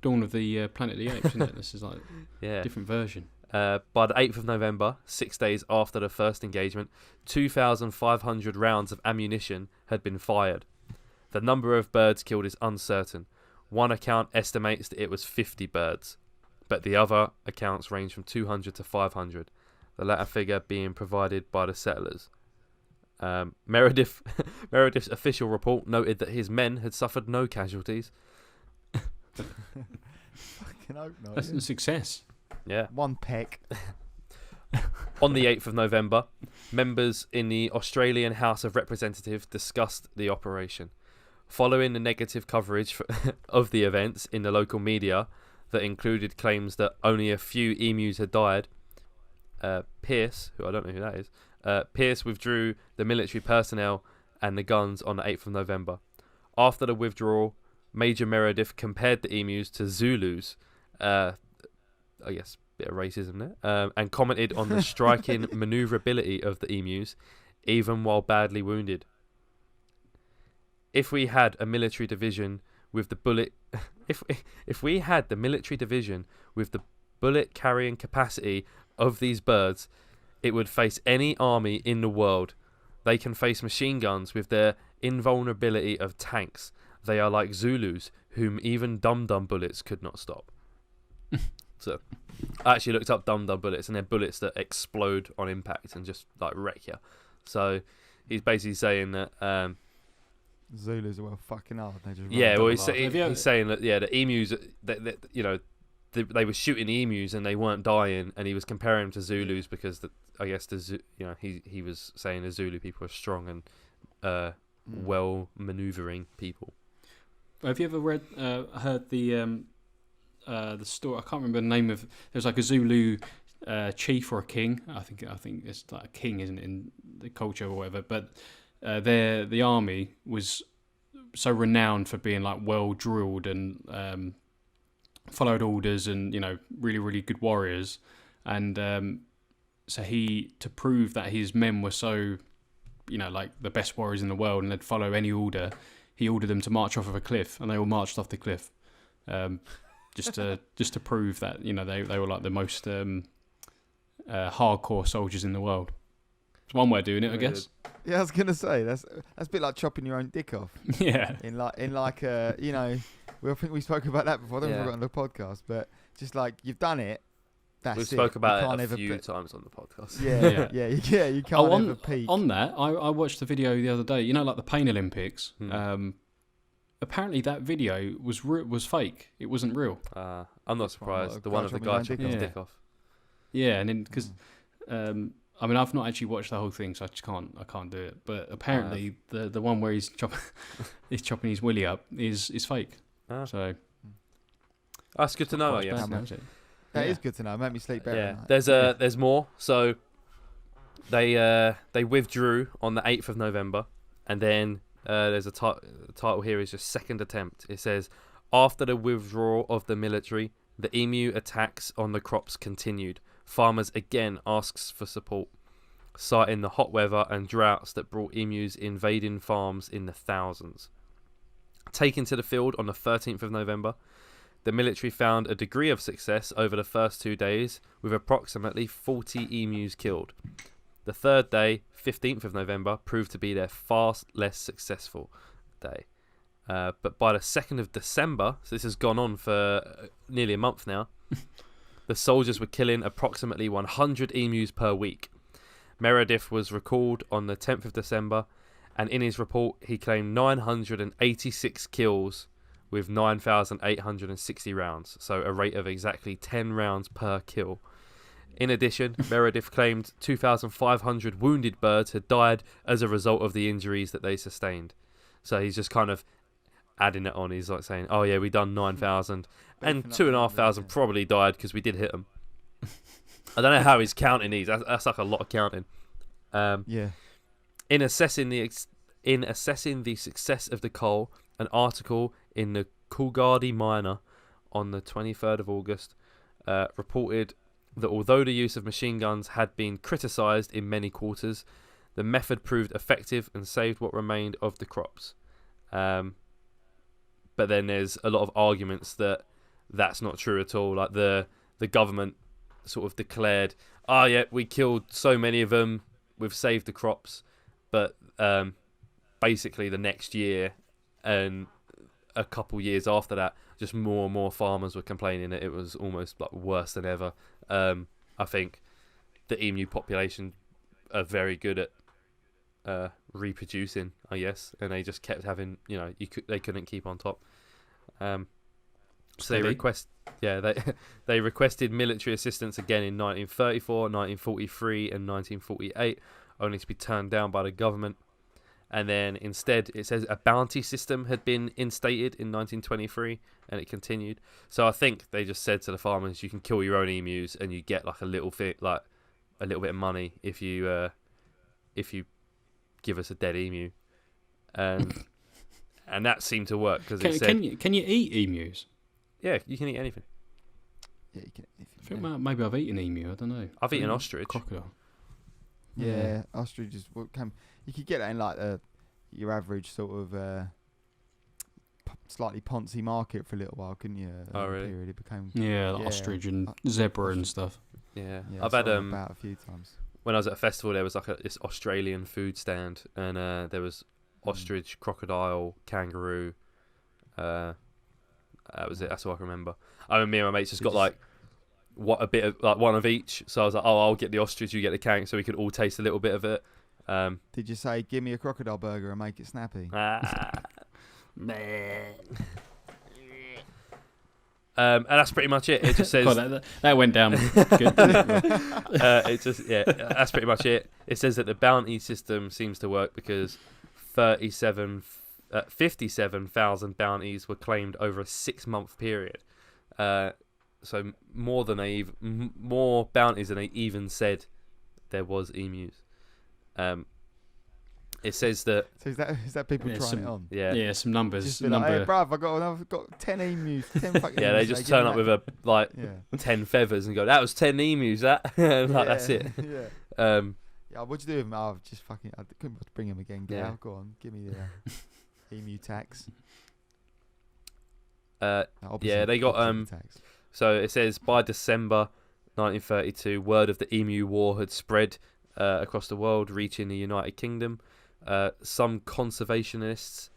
Dawn of the Planet of the Apes, isn't it? This is like yeah. a different version. By the 8th of November, 6 days after the first engagement, 2,500 rounds of ammunition had been fired. The number of birds killed is uncertain. One account estimates that it was 50 birds, but the other accounts range from 200 to 500, the latter figure being provided by the settlers. Meredith's official report noted that his men had suffered no casualties. Fucking hope not. That's a success. Yeah. One peck. On the 8th of November, members in the Australian House of Representatives discussed the operation. Following the negative coverage of the events in the local media that included claims that only a few emus had died, Pierce, who I don't know who that is, Pierce withdrew the military personnel and the guns on the 8th of November. After the withdrawal, Major Meredith compared the emus to Zulus, I guess a bit of racism there, and commented on the striking manoeuvrability of the emus, even while badly wounded. If we had a military division with the bullet, if we had the military division with the bullet carrying capacity of these birds, it would face any army in the world. They can face machine guns with their invulnerability of tanks. They are like Zulus, whom even dum-dum bullets could not stop. So, I actually looked up dum-dum bullets, and they're bullets that explode on impact and just like wreck you. So, he's basically saying that. Zulus are well fucking hard. They just Yeah, run well, double hard. he's saying that the emus, you know, they were shooting the emus and they weren't dying, and he was comparing them to Zulus because I guess he was saying the Zulu people are strong and well manoeuvring people. Have you ever heard the story? I can't remember the name of. There's like a Zulu chief or a king. I think it's like a king, isn't it, in the culture or whatever? But the army was so renowned for being like well drilled and followed orders, and really really good warriors. And so to prove that his men were so like the best warriors in the world and they'd follow any order, he ordered them to march off of a cliff, and they all marched off the cliff. just to prove that they were like the most hardcore soldiers in the world. It's one way of doing it, I guess. Yeah, I was gonna say that's a bit like chopping your own dick off. Yeah. I think we spoke about that before. I don't remember it on the podcast, but just like you've done it. That's We it. spoke about You can't it a ever few put- times on the podcast. Yeah. You can't ever peak. On that, I watched the video the other day. Like the Pain Olympics. Apparently, that video was fake. It wasn't real. I'm not surprised. The one of the guy chopping his dick off. Yeah, and then because I've not actually watched the whole thing, so I can't do it. But apparently, the one where he's chopping his willy up is fake. So that's good to know. I guess. That is good to know. It made me sleep better. Yeah, there's more. So they withdrew on the 8th of November, and then there's a title here is just second attempt. It says after the withdrawal of the military, the emu attacks on the crops continued. Farmers again asks for support, citing the hot weather and droughts that brought emus invading farms in the thousands. Taken to the field on the 13th of November, the military found a degree of success over the first 2 days, with approximately 40 emus killed. The third day, 15th of November, proved to be their far less successful day. But by the 2nd of December, so this has gone on for nearly a month now, the soldiers were killing approximately 100 emus per week. Meredith was recalled on the 10th of December, and in his report, he claimed 986 kills with 9,860 rounds, so a rate of exactly 10 rounds per kill. In addition, Meredith claimed 2,500 wounded birds had died as a result of the injuries that they sustained. So he's just kind of adding it on. He's like saying, "Oh yeah, we done 9,000, and 2,500 probably died because we did hit them." I don't know how he's counting these. That's like a lot of counting. In assessing the success of the cull, an article in the Coolgardie Miner on the 23rd of August reported that although the use of machine guns had been criticised in many quarters, the method proved effective and saved what remained of the crops. But then there's a lot of arguments that that's not true at all. Like the government sort of declared, "Oh yeah, we killed so many of them, we've saved the crops," but basically the next year and a couple years after that, just more and more farmers were complaining that it was almost like worse than ever. I think the emu population are very good at reproducing, I guess, and they just kept having, they couldn't keep on top. So they requested military assistance again in 1934, 1943, and 1948, only to be turned down by the government. And then instead, it says a bounty system had been instated in 1923, and it continued. So I think they just said to the farmers, "You can kill your own emus, and you get like a little bit of money if you give us a dead emu." And that seemed to work because can you eat emus? Yeah, you can eat anything. Yeah, you can eat anything. I think maybe I've eaten emu. I don't know. I've eaten ostrich. Crocodile. Yeah, ostrich is you could get that in like your average sort of slightly poncy market for a little while, couldn't you? Oh really? Period. It became ostrich and zebra and stuff. Yeah, I've had about a few times. When I was at a festival, there was like this Australian food stand, and there was ostrich, crocodile, kangaroo. That was it. That's all I can remember. I mean, me and my mates just got like a bit of like one of each. So I was like, "Oh, I'll get the ostrich, you get the kang," so we could all taste a little bit of it. Did you say, "Give me a crocodile burger and make it snappy"? And that's pretty much it. It just says that went down good. That's pretty much it. It says that the bounty system seems to work because 57,000 bounties were claimed over a 6-month period. So more bounties than they even said there was emus. It says that. So is that people trying it on? Yeah, some numbers. Just be like, "Hey, bruv, I've got 10 emus, 10 fucking yeah, emus." they just turn up with 10 feathers and go, "That was 10 emus, that." That's it. Yeah. What'd you do with him? I couldn't bring him again. Go on, give me the emu tax. Yeah, they got attacks. So it says by December 1932, word of the Emu War had spread across the world, reaching the United Kingdom. Some conservationists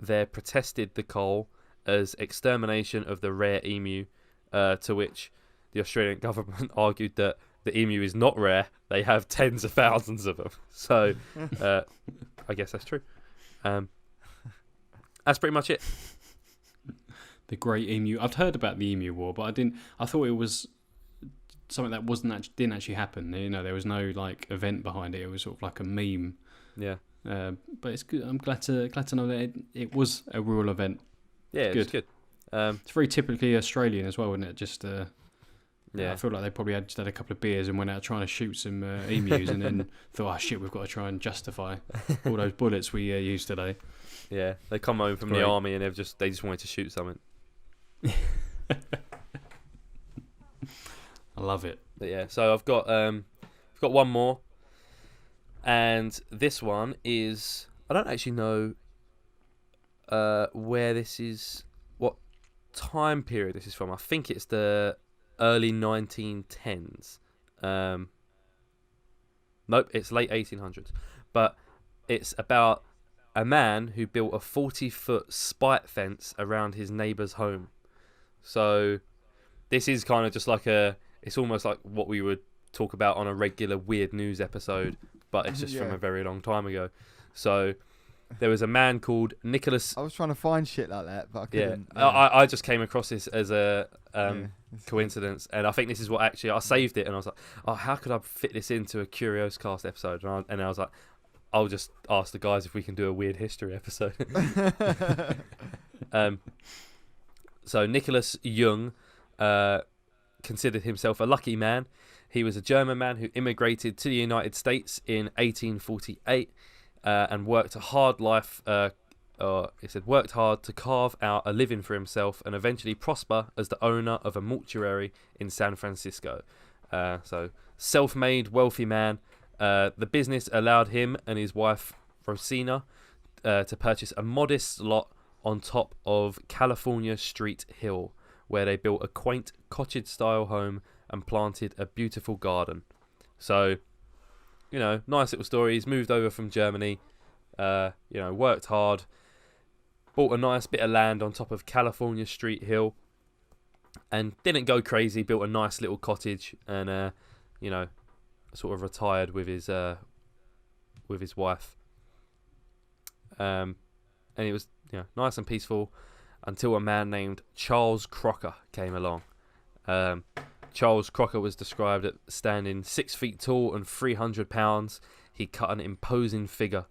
there protested the cull as extermination of the rare emu, to which the Australian government argued that the emu is not rare. They have tens of thousands of them. So I guess that's true. That's pretty much it. The Great Emu. I've heard about the Emu War, but I didn't. I thought it was something that didn't actually happen. You know, there was no like event behind it. It was sort of like a meme. Yeah. But it's good. I'm glad to know that it was a real event. Yeah, it's good. It's very typically Australian as well, isn't it? Just yeah. I feel like they probably just had a couple of beers and went out trying to shoot some emus, and then thought, "Oh shit, we've got to try and justify all those bullets we used today." Yeah, they come home from the army and they just wanted to shoot something. I love it. But yeah, so I've got one more, and this one is, I don't actually know where this is, what time period this is from. I think it's the early 1910s. Nope, it's late 1800s. But it's about a man who built a 40-foot spite fence around his neighbour's home. So this is kind of just like it's almost like what we would talk about on a regular weird news episode, but it's just from a very long time ago. So there was a man called Nicholas. I was trying to find shit like that, but I couldn't. Yeah. I just came across this as a coincidence, and I think this is what actually I saved it, and I was like, oh, how could I fit this into a Curios cast episode? And I was like, I'll just ask the guys if we can do a weird history episode. So Nicholas Jung considered himself a lucky man. He was a German man who immigrated to the United States in 1848 and worked hard to carve out a living for himself and eventually prosper as the owner of a mortuary in San Francisco. So self-made, wealthy man. The business allowed him and his wife Rosina to purchase a modest lot on top of California Street Hill, where they built a quaint cottage-style home and planted a beautiful garden. So, nice little story. He's moved over from Germany, worked hard, bought a nice bit of land on top of California Street Hill, and didn't go crazy, built a nice little cottage, and, sort of retired with his wife. And it was nice and peaceful until a man named Charles Crocker came along. Charles Crocker was described as standing 6 feet tall and 300 pounds. He cut an imposing figure.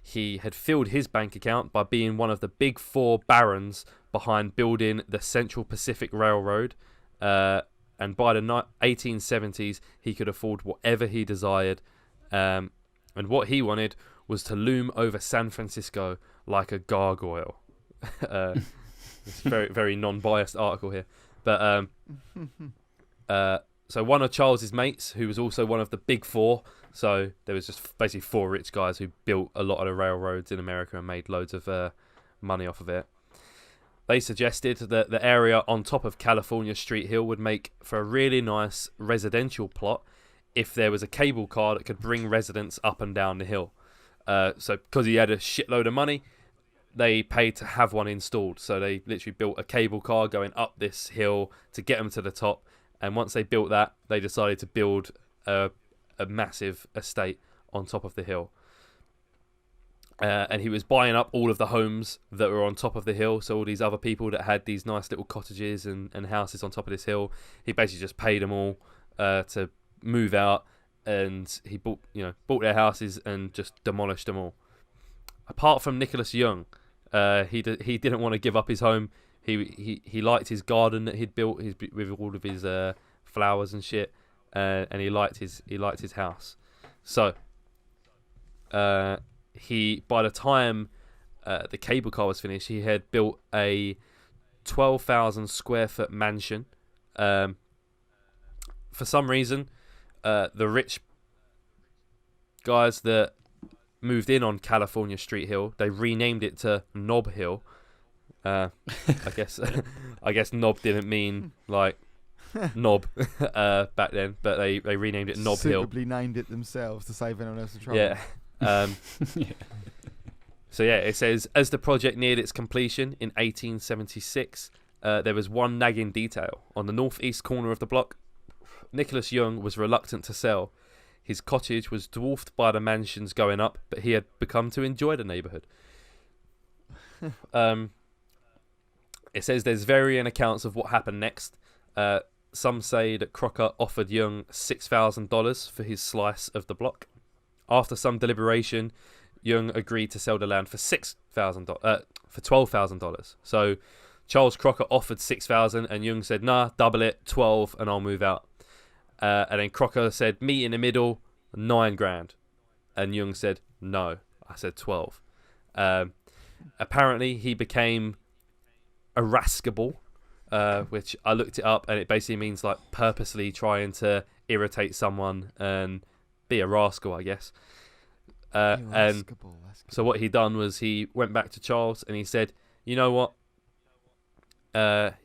He had filled his bank account by being one of the big four barons behind building the Central Pacific Railroad. And by the 1870s, he could afford whatever he desired. And what he wanted was to loom over San Francisco like a gargoyle. It's a very, very non-biased article here. But so one of Charles's mates, who was also one of the big four, so there was just basically four rich guys who built a lot of the railroads in America and made loads of money off of it. They suggested that the area on top of California Street Hill would make for a really nice residential plot if there was a cable car that could bring residents up and down the hill. So because he had a shitload of money, they paid to have one installed. So they literally built a cable car going up this hill to get them to the top. And once they built that, they decided to build a massive estate on top of the hill. And he was buying up all of the homes that were on top of the hill. So all these other people that had these nice little cottages and houses on top of this hill, he basically just paid them all to move out. And he bought their houses and just demolished them all. Apart from Nicholas Young, he didn't want to give up his home. He liked his garden that he'd built with all of his flowers and shit, and he liked his house. So by the time the cable car was finished, he had built a 12,000 square foot mansion. For some reason, the rich guys that moved in on California Street Hill, they renamed it to Knob Hill. I guess knob didn't mean like knob back then, but they renamed it Knob Hill. Suitably named it themselves to save anyone else the trouble. Yeah. Yeah. So yeah, it says, as the project neared its completion in 1876, there was one nagging detail. On the northeast corner of the block, Nicholas Young was reluctant to sell. His cottage was dwarfed by the mansions going up, but he had become to enjoy the neighbourhood. It says there's varying accounts of what happened next. Some say that Crocker offered Young $6,000 for his slice of the block. After some deliberation, Young agreed to sell the land for $12,000. So Charles Crocker offered $6,000, and Young said, "Nah, double it, 12, and I'll move out." And then Crocker said, "Meet in the middle, $9,000," and Young said, "No, I said 12." Apparently, he became irascible, which I looked it up, and it basically means like purposely trying to irritate someone and be a rascal, I guess. And so what he done was he went back to Charles and he said, "You know what?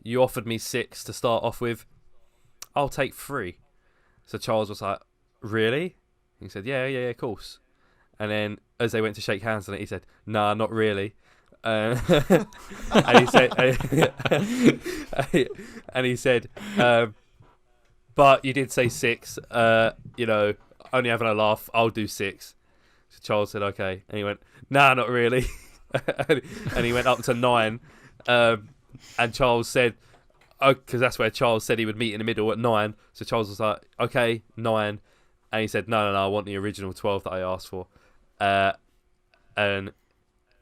You offered me 6 to start off with. I'll take 3. So Charles was like, "Really?" He said, Yeah, of course." And then as they went to shake hands on it, he said, "Nah, not really." And he said, "But you did say 6. Only having a laugh. I'll do 6." So Charles said, "Okay," and he went, "Nah, not really." And he went up to 9. And Charles said, "Oh," because that's where Charles said he would meet in the middle at 9. So Charles was like, "Okay, 9." And he said, No, I want the original 12 that I asked for." And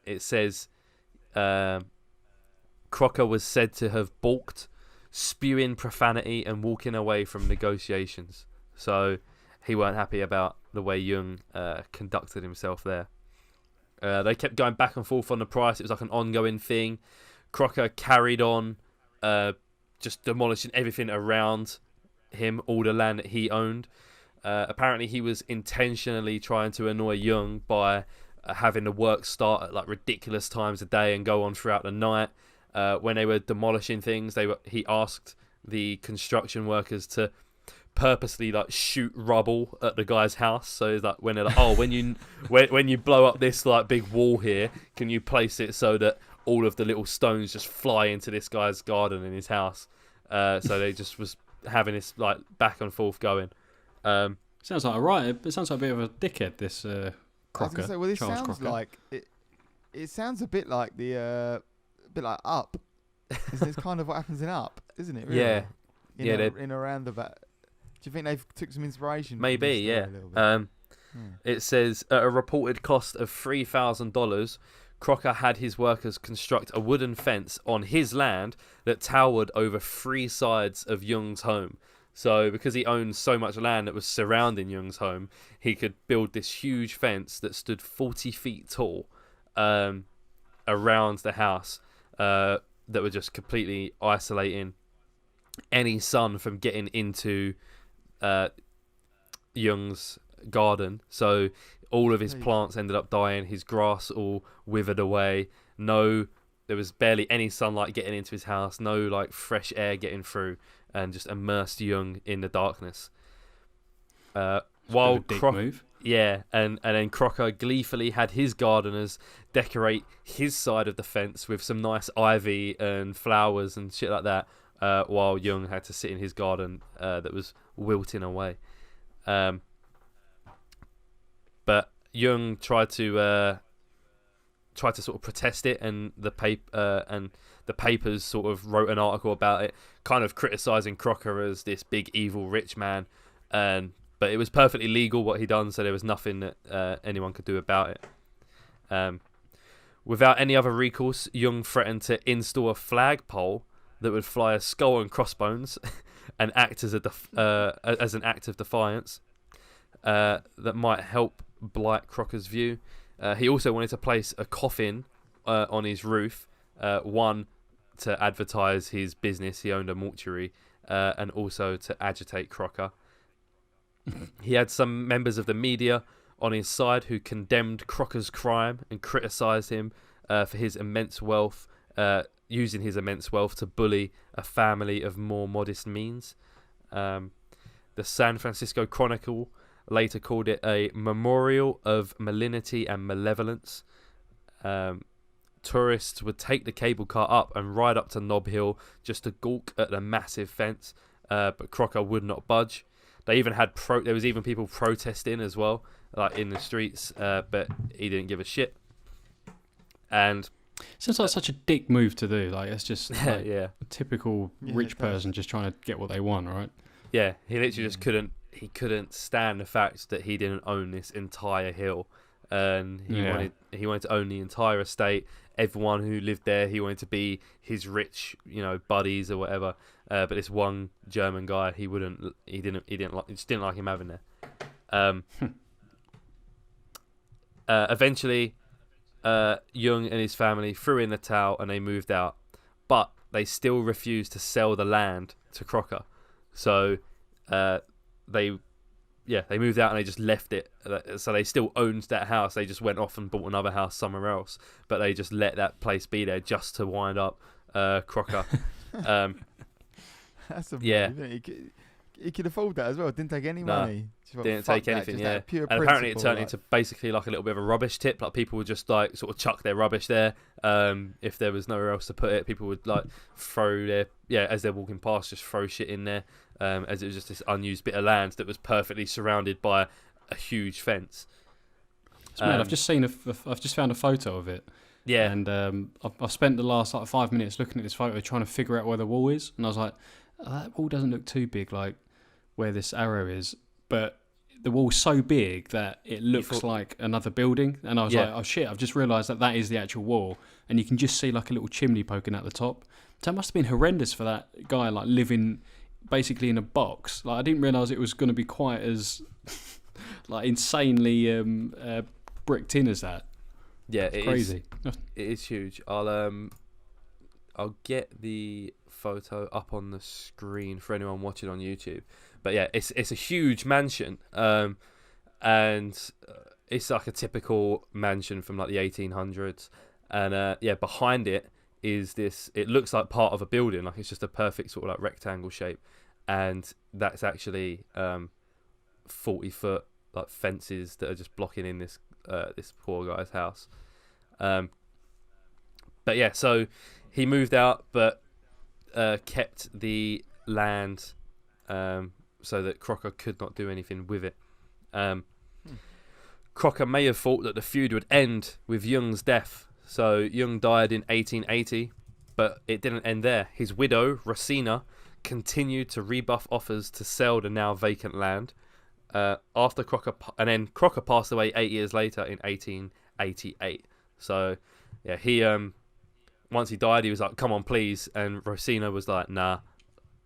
it says Crocker was said to have balked, spewing profanity and walking away from negotiations. So he weren't happy about the way Young conducted himself there. They kept going back and forth on the price. It was like an ongoing thing. Crocker carried on just demolishing everything around him, all the land that he owned. Apparently he was intentionally trying to annoy Young by having the work start at like ridiculous times a day and go on throughout the night. When they were demolishing things, he asked the construction workers to purposely like shoot rubble at the guy's house. So it's like when they're like, "Oh, when you blow up this like big wall here, can you place it so that all of the little stones just fly into this guy's garden in his house?" So they just was having this like back and forth going. Sounds like a right. It sounds like a bit of a dickhead. This Crocker. I was gonna say, well, this Charles sounds Crocker. like it. It sounds a bit like Up. It's kind of what happens in Up, isn't it? Really? Yeah. In a roundabout. Do you think they took some inspiration? Maybe, yeah. It says at a reported cost of $3,000, Crocker had his workers construct a wooden fence on his land that towered over 3 sides of Young's home. So because he owned so much land that was surrounding Young's home, he could build this huge fence that stood 40 feet tall around the house that were just completely isolating any sun from getting into Young's garden. So all of his plants ended up dying, his grass all withered away. There was barely any sunlight getting into his house, no like fresh air getting through, and just immersed Young in the darkness. While move. Yeah, and then Crocker gleefully had his gardeners decorate his side of the fence with some nice ivy and flowers and shit like that, while Young had to sit in his garden that was wilting away. But Young tried to sort of protest it, and the papers sort of wrote an article about it, kind of criticising Crocker as this big evil rich man, but it was perfectly legal what he done, so there was nothing that anyone could do about it. Without any other recourse, Young threatened to install a flagpole that would fly a skull and crossbones and act as an act of defiance that might help blight Crocker's view. He also wanted to place a coffin on his roof, one to advertise his business. He owned a mortuary, and also to agitate Crocker. He had some members of the media on his side who condemned Crocker's crime and criticised him for his immense wealth, using his immense wealth to bully a family of more modest means. The San Francisco Chronicle later called it a memorial of malignity and malevolence. Tourists would take the cable car up and ride up to Nob Hill just to gawk at the massive fence, but Crocker would not budge. They even had there was even people protesting as well, like in the streets, but he didn't give a shit. And sounds like such a dick move to do. Like it's just like yeah, a typical rich person just trying to get what they want, right? Yeah, he literally just couldn't. He couldn't stand the fact that he didn't own this entire hill, and he wanted to own the entire estate. Everyone who lived there, he wanted to be his rich, buddies or whatever. But this one German guy, he just didn't like him having there. Eventually, Jung and his family threw in the towel and they moved out, but they still refused to sell the land to Crocker. So they moved out and they just left it. So they still owned that house. They just went off and bought another house somewhere else, but they just let that place be there just to wind up Crocker. That's amazing. Yeah. He could afford that as well. Didn't take any money. Didn't take anything. Yeah, pure and apparently it turned like... into basically like a little bit of a rubbish tip. Like people would just like sort of chuck their rubbish there. If there was nowhere else to put it, people would like throw as they're walking past, just throw shit in there. As it was just this unused bit of land that was perfectly surrounded by a huge fence. So man, I've just found a photo of it. Yeah, and I've spent the last 5 minutes looking at this photo, trying to figure out where the wall is, and I was like, that wall doesn't look too big, like where this arrow is, but the wall's so big that it looks like another building, and I was like, oh shit, I've just realised that is the actual wall, and you can just see like a little chimney poking out the top. So it must have been horrendous for that guy, like living basically in a box. Like I didn't realise it was going to be quite as like insanely bricked in as that. Yeah, it's crazy. It is huge. I'll get the photo up on the screen for anyone watching on YouTube. But yeah, it's a huge mansion, and it's like a typical mansion from like the 1800s. And behind it is this. It looks like part of a building, like it's just a perfect sort of like rectangle shape, and that's actually 40-foot like fences that are just blocking in this poor guy's house. But yeah, so he moved out, but kept the land so that Crocker could not do anything with it. Crocker may have thought that the feud would end with Jung's death. So Jung died in 1880, but it didn't end there. His widow, Rosina, continued to rebuff offers to sell the now vacant land. After Crocker, and then Crocker passed away 8 years later in 1888. So yeah, he once he died, he was like, "Come on, please," and Rosina was like, "Nah."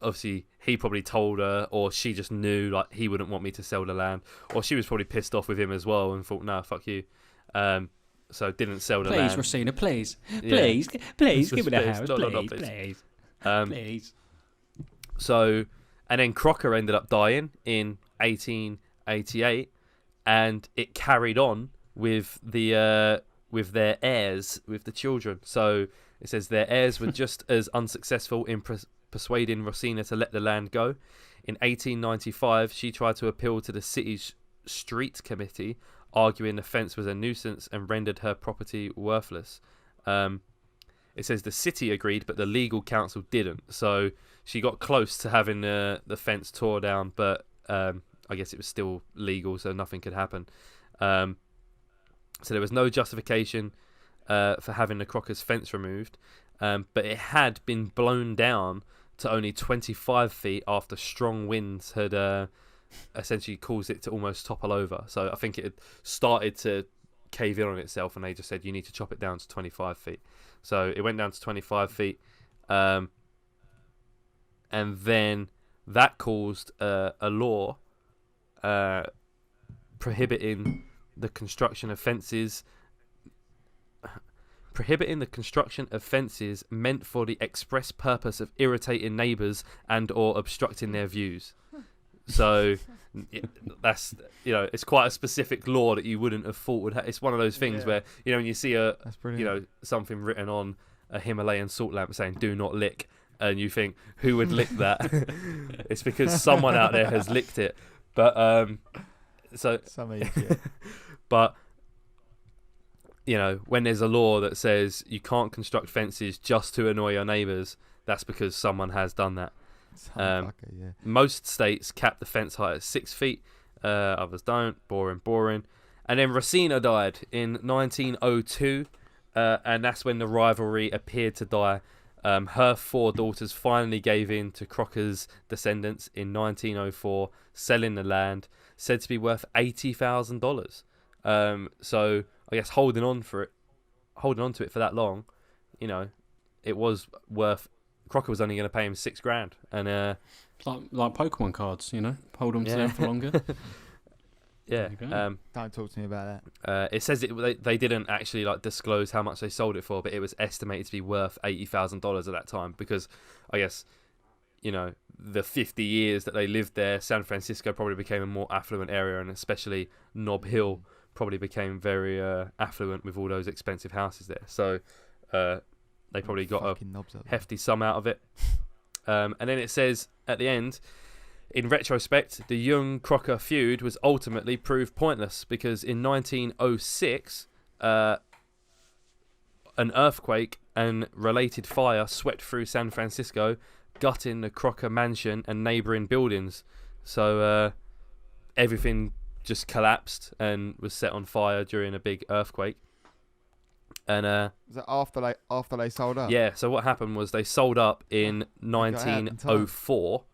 Obviously, he probably told her, or she just knew like he wouldn't want me to sell the land, or she was probably pissed off with him as well and thought, "Nah, fuck you." So didn't sell the land. Please, Rosina, please, Yeah. please, give me the house, please. please. So, and then Crocker ended up dying in 1888, and it carried on with their heirs, with the children. So it says their heirs were just as unsuccessful in persuading Rosina to let the land go. In 1895, she tried to appeal to the city's street committee, arguing the fence was a nuisance and rendered her property worthless. It says the city agreed, but the legal council didn't. So she got close to having the fence tore down, but I guess it was still legal, so nothing could happen. So there was no justification for having the Crocker's fence removed, but it had been blown down to only 25 feet after strong winds had essentially caused it to almost topple over. So I think it had started to cave in on itself, and they just said you need to chop it down to 25 feet. So it went down to 25 feet, and then that caused a law prohibiting the construction of fences meant for the express purpose of irritating neighbours and or obstructing their views. So that's it's quite a specific law that you wouldn't have thought would. It's one of those things where when you see That's brilliant. something written on a Himalayan salt lamp saying "Do not lick," and you think who would lick that? It's because someone out there has licked it. But Some idiot. but when there's a law that says you can't construct fences just to annoy your neighbours, that's because someone has done that. Some fucker, yeah. Most states cap the fence height at 6 feet. Others don't. Boring. And then Racina died in 1902, and that's when the rivalry appeared to die. Her 4 daughters finally gave in to Crocker's descendants in 1904, selling the land, said to be worth $80,000. So I guess holding on to it for that long, it was worth. Crocker was only going to pay him $6,000, and like Pokemon cards, hold on to them for longer. Yeah. Don't talk to me about that. It says they didn't actually disclose how much they sold it for, but it was estimated to be worth $80,000 at that time because I guess the 50 years that they lived there, San Francisco probably became a more affluent area, and especially Nob Hill probably became very affluent with all those expensive houses there. So they probably got a hefty sum out of it. And then it says at the end, in retrospect, the Young-Crocker feud was ultimately proved pointless because in 1906, an earthquake and related fire swept through San Francisco, gutting the Crocker mansion and neighbouring buildings. So everything just collapsed and was set on fire during a big earthquake. And was that after they sold up? Yeah, so what happened was they sold up in 1904,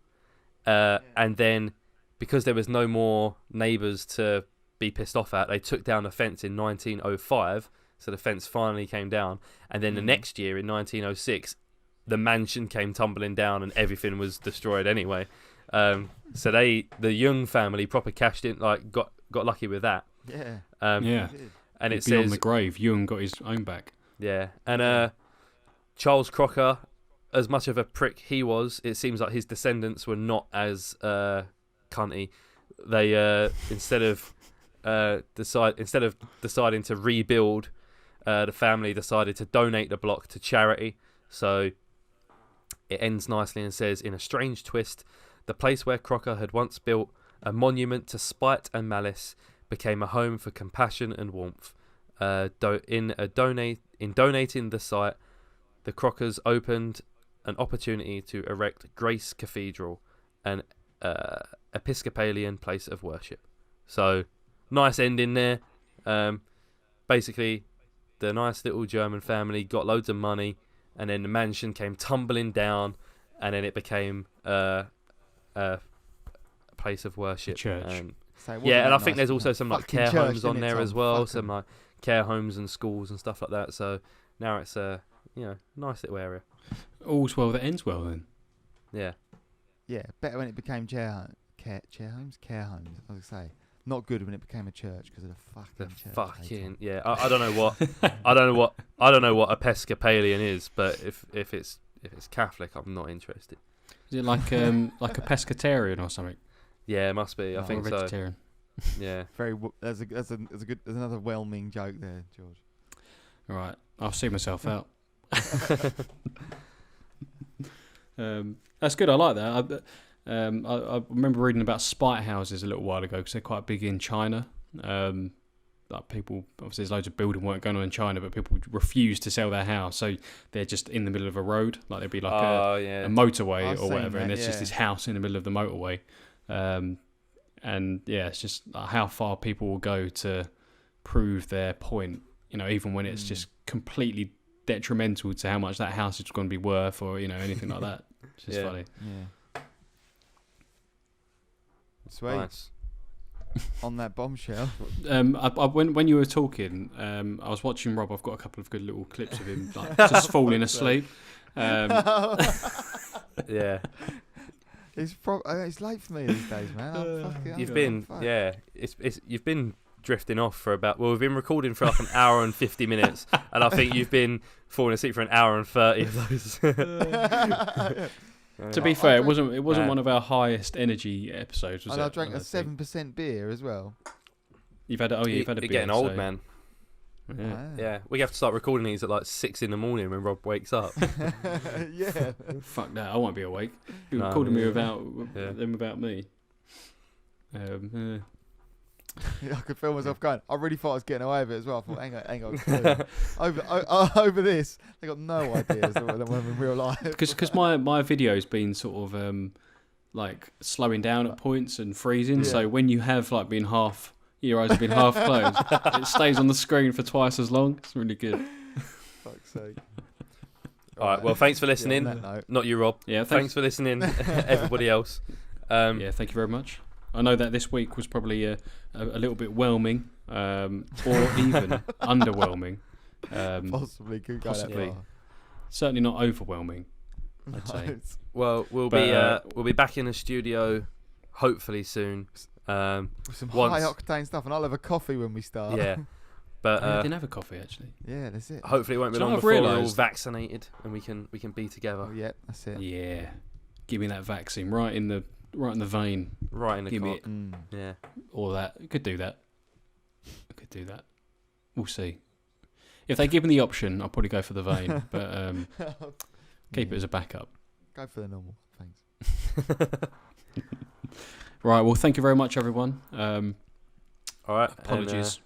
and then because there was no more neighbours to be pissed off at, they took down the fence in 1905, so the fence finally came down, and then the next year in 1906, the mansion came tumbling down and everything was destroyed anyway. So the Young family proper cashed in, got lucky with that. Yeah. Yeah. And it Beyond says the grave, Ewan got his own back. Yeah, and Charles Crocker, as much of a prick he was, it seems like his descendants were not as cunty. They instead of deciding to rebuild, the family decided to donate the block to charity. So it ends nicely and says, in a strange twist, the place where Crocker had once built a monument to spite and malice became a home for compassion and warmth. In donating the site, the Crockers opened an opportunity to erect Grace Cathedral, an Episcopalian place of worship. So, nice ending there. Basically, the nice little German family got loads of money, and then the mansion came tumbling down, and then it became a place of worship. Church. And I think there's also some care homes on there as well, Fuck some care homes and schools and stuff like that. So now it's a nice little area. All's well that ends well then. Yeah. Yeah, better when it became care homes. I was gonna say, not good when it became a church because of the fucking church. I don't know what Episcopalian is, but if it's Catholic, I'm not interested. Is it like a pescatarian or something? Yeah, it must be. I think so. Vegetarian. Yeah. There's another whelming joke there, George. All right, I'll see myself out. That's good. I like that. I remember reading about spite houses a little while ago because they're quite big in China. Like people, obviously, there's loads of building work going on in China, but people refuse to sell their house, so they're just in the middle of a road. Like there'd be like a motorway or whatever, and there's just this house in the middle of the motorway. And yeah, it's just how far people will go to prove their point, even when it's just completely detrimental to how much that house is going to be worth or, anything like that. It's just funny. Yeah. Sweet. Nice. On that bombshell. When you were talking, I was watching Rob. I've got a couple of good little clips of him just falling asleep. Yeah. It's late for me these days, man. You've been drifting off for about. Well, we've been recording for like an hour and 50 minutes, and I think you've been falling asleep for an hour and 30 of those. To be fair, it wasn't Nah. one of our highest energy episodes, was And it? I drank don't a think. 7% beer as well. You've had a You're beer. getting old, so- man. Yeah. Ah. Yeah, we have to start recording these at like 6 in the morning when Rob wakes up. Yeah. Fuck that! I won't be awake. You No. recording me without Yeah. them without me. Yeah. I could feel myself going. I really thought I was getting away with it as well. I thought, hang on. Over this, they got no idea as to what I'm in real life. Because my video's been sort of like slowing down at points and freezing. Yeah. So when you have like been your eyes have been half closed, it stays on the screen for twice as long. It's really good. Fuck's sake. All right, well, thanks for listening. on that note. Not you, Rob. Yeah, Thanks for listening, everybody else. Yeah, thank you very much. I know that this week was probably a little bit whelming, or even underwhelming. Possibly could go possibly. that far. Certainly not overwhelming, I'd say. it's- Well, we'll be back in the studio hopefully soon. with some Once- high octane stuff, and I'll have a coffee when we start. Yeah, but I didn't have a coffee actually. Yeah, that's it. hopefully it won't be Do you long know what before I've we're all realised? vaccinated and we can be together Oh, yeah, that's it. Yeah, give me that vaccine right in the vein. right in the Give me cock. it. Mm. Yeah. Or that. I could do that. We'll see. If they give me the option, I'll probably go for the vein, but keep it as a backup. Go for the normal. Thanks. Right. Well, thank you very much, everyone. All right.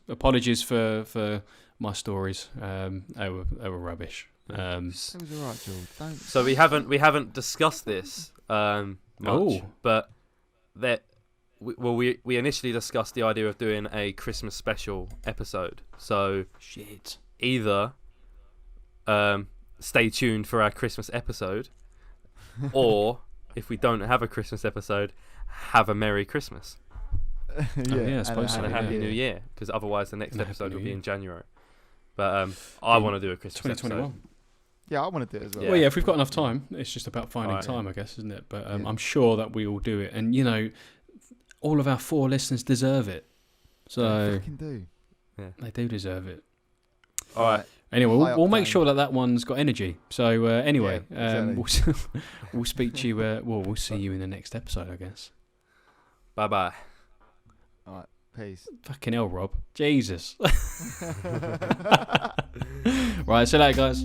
Apologies for my stories. They were rubbish. It was alright, George. Don't. So we haven't discussed this much, Oh. but that we initially discussed the idea of doing a Christmas special episode. So Shit. either stay tuned for our Christmas episode, or if we don't have a Christmas episode, have a Merry Christmas yeah, I suppose and a so, Happy yeah. New Year, because otherwise the next And a Happy episode will New be Year. in January. But I In want to do a Christmas episode. 2021. Yeah, I want to do it as well. Yeah. Well, yeah, if we've got enough time, it's just about finding Alright. time, I guess, isn't it? But Yeah. I'm sure that we will do it. And, you know, all of our 4 listeners deserve it. They So fucking do. they do deserve it. All right. Anyway, High we'll make octane. sure that one's got energy. So anyway, Yeah, exactly. we'll speak to you. We'll see you in the next episode, I guess. Bye bye. Alright, peace. Fucking hell, Rob. Jesus. Right, see you later, guys.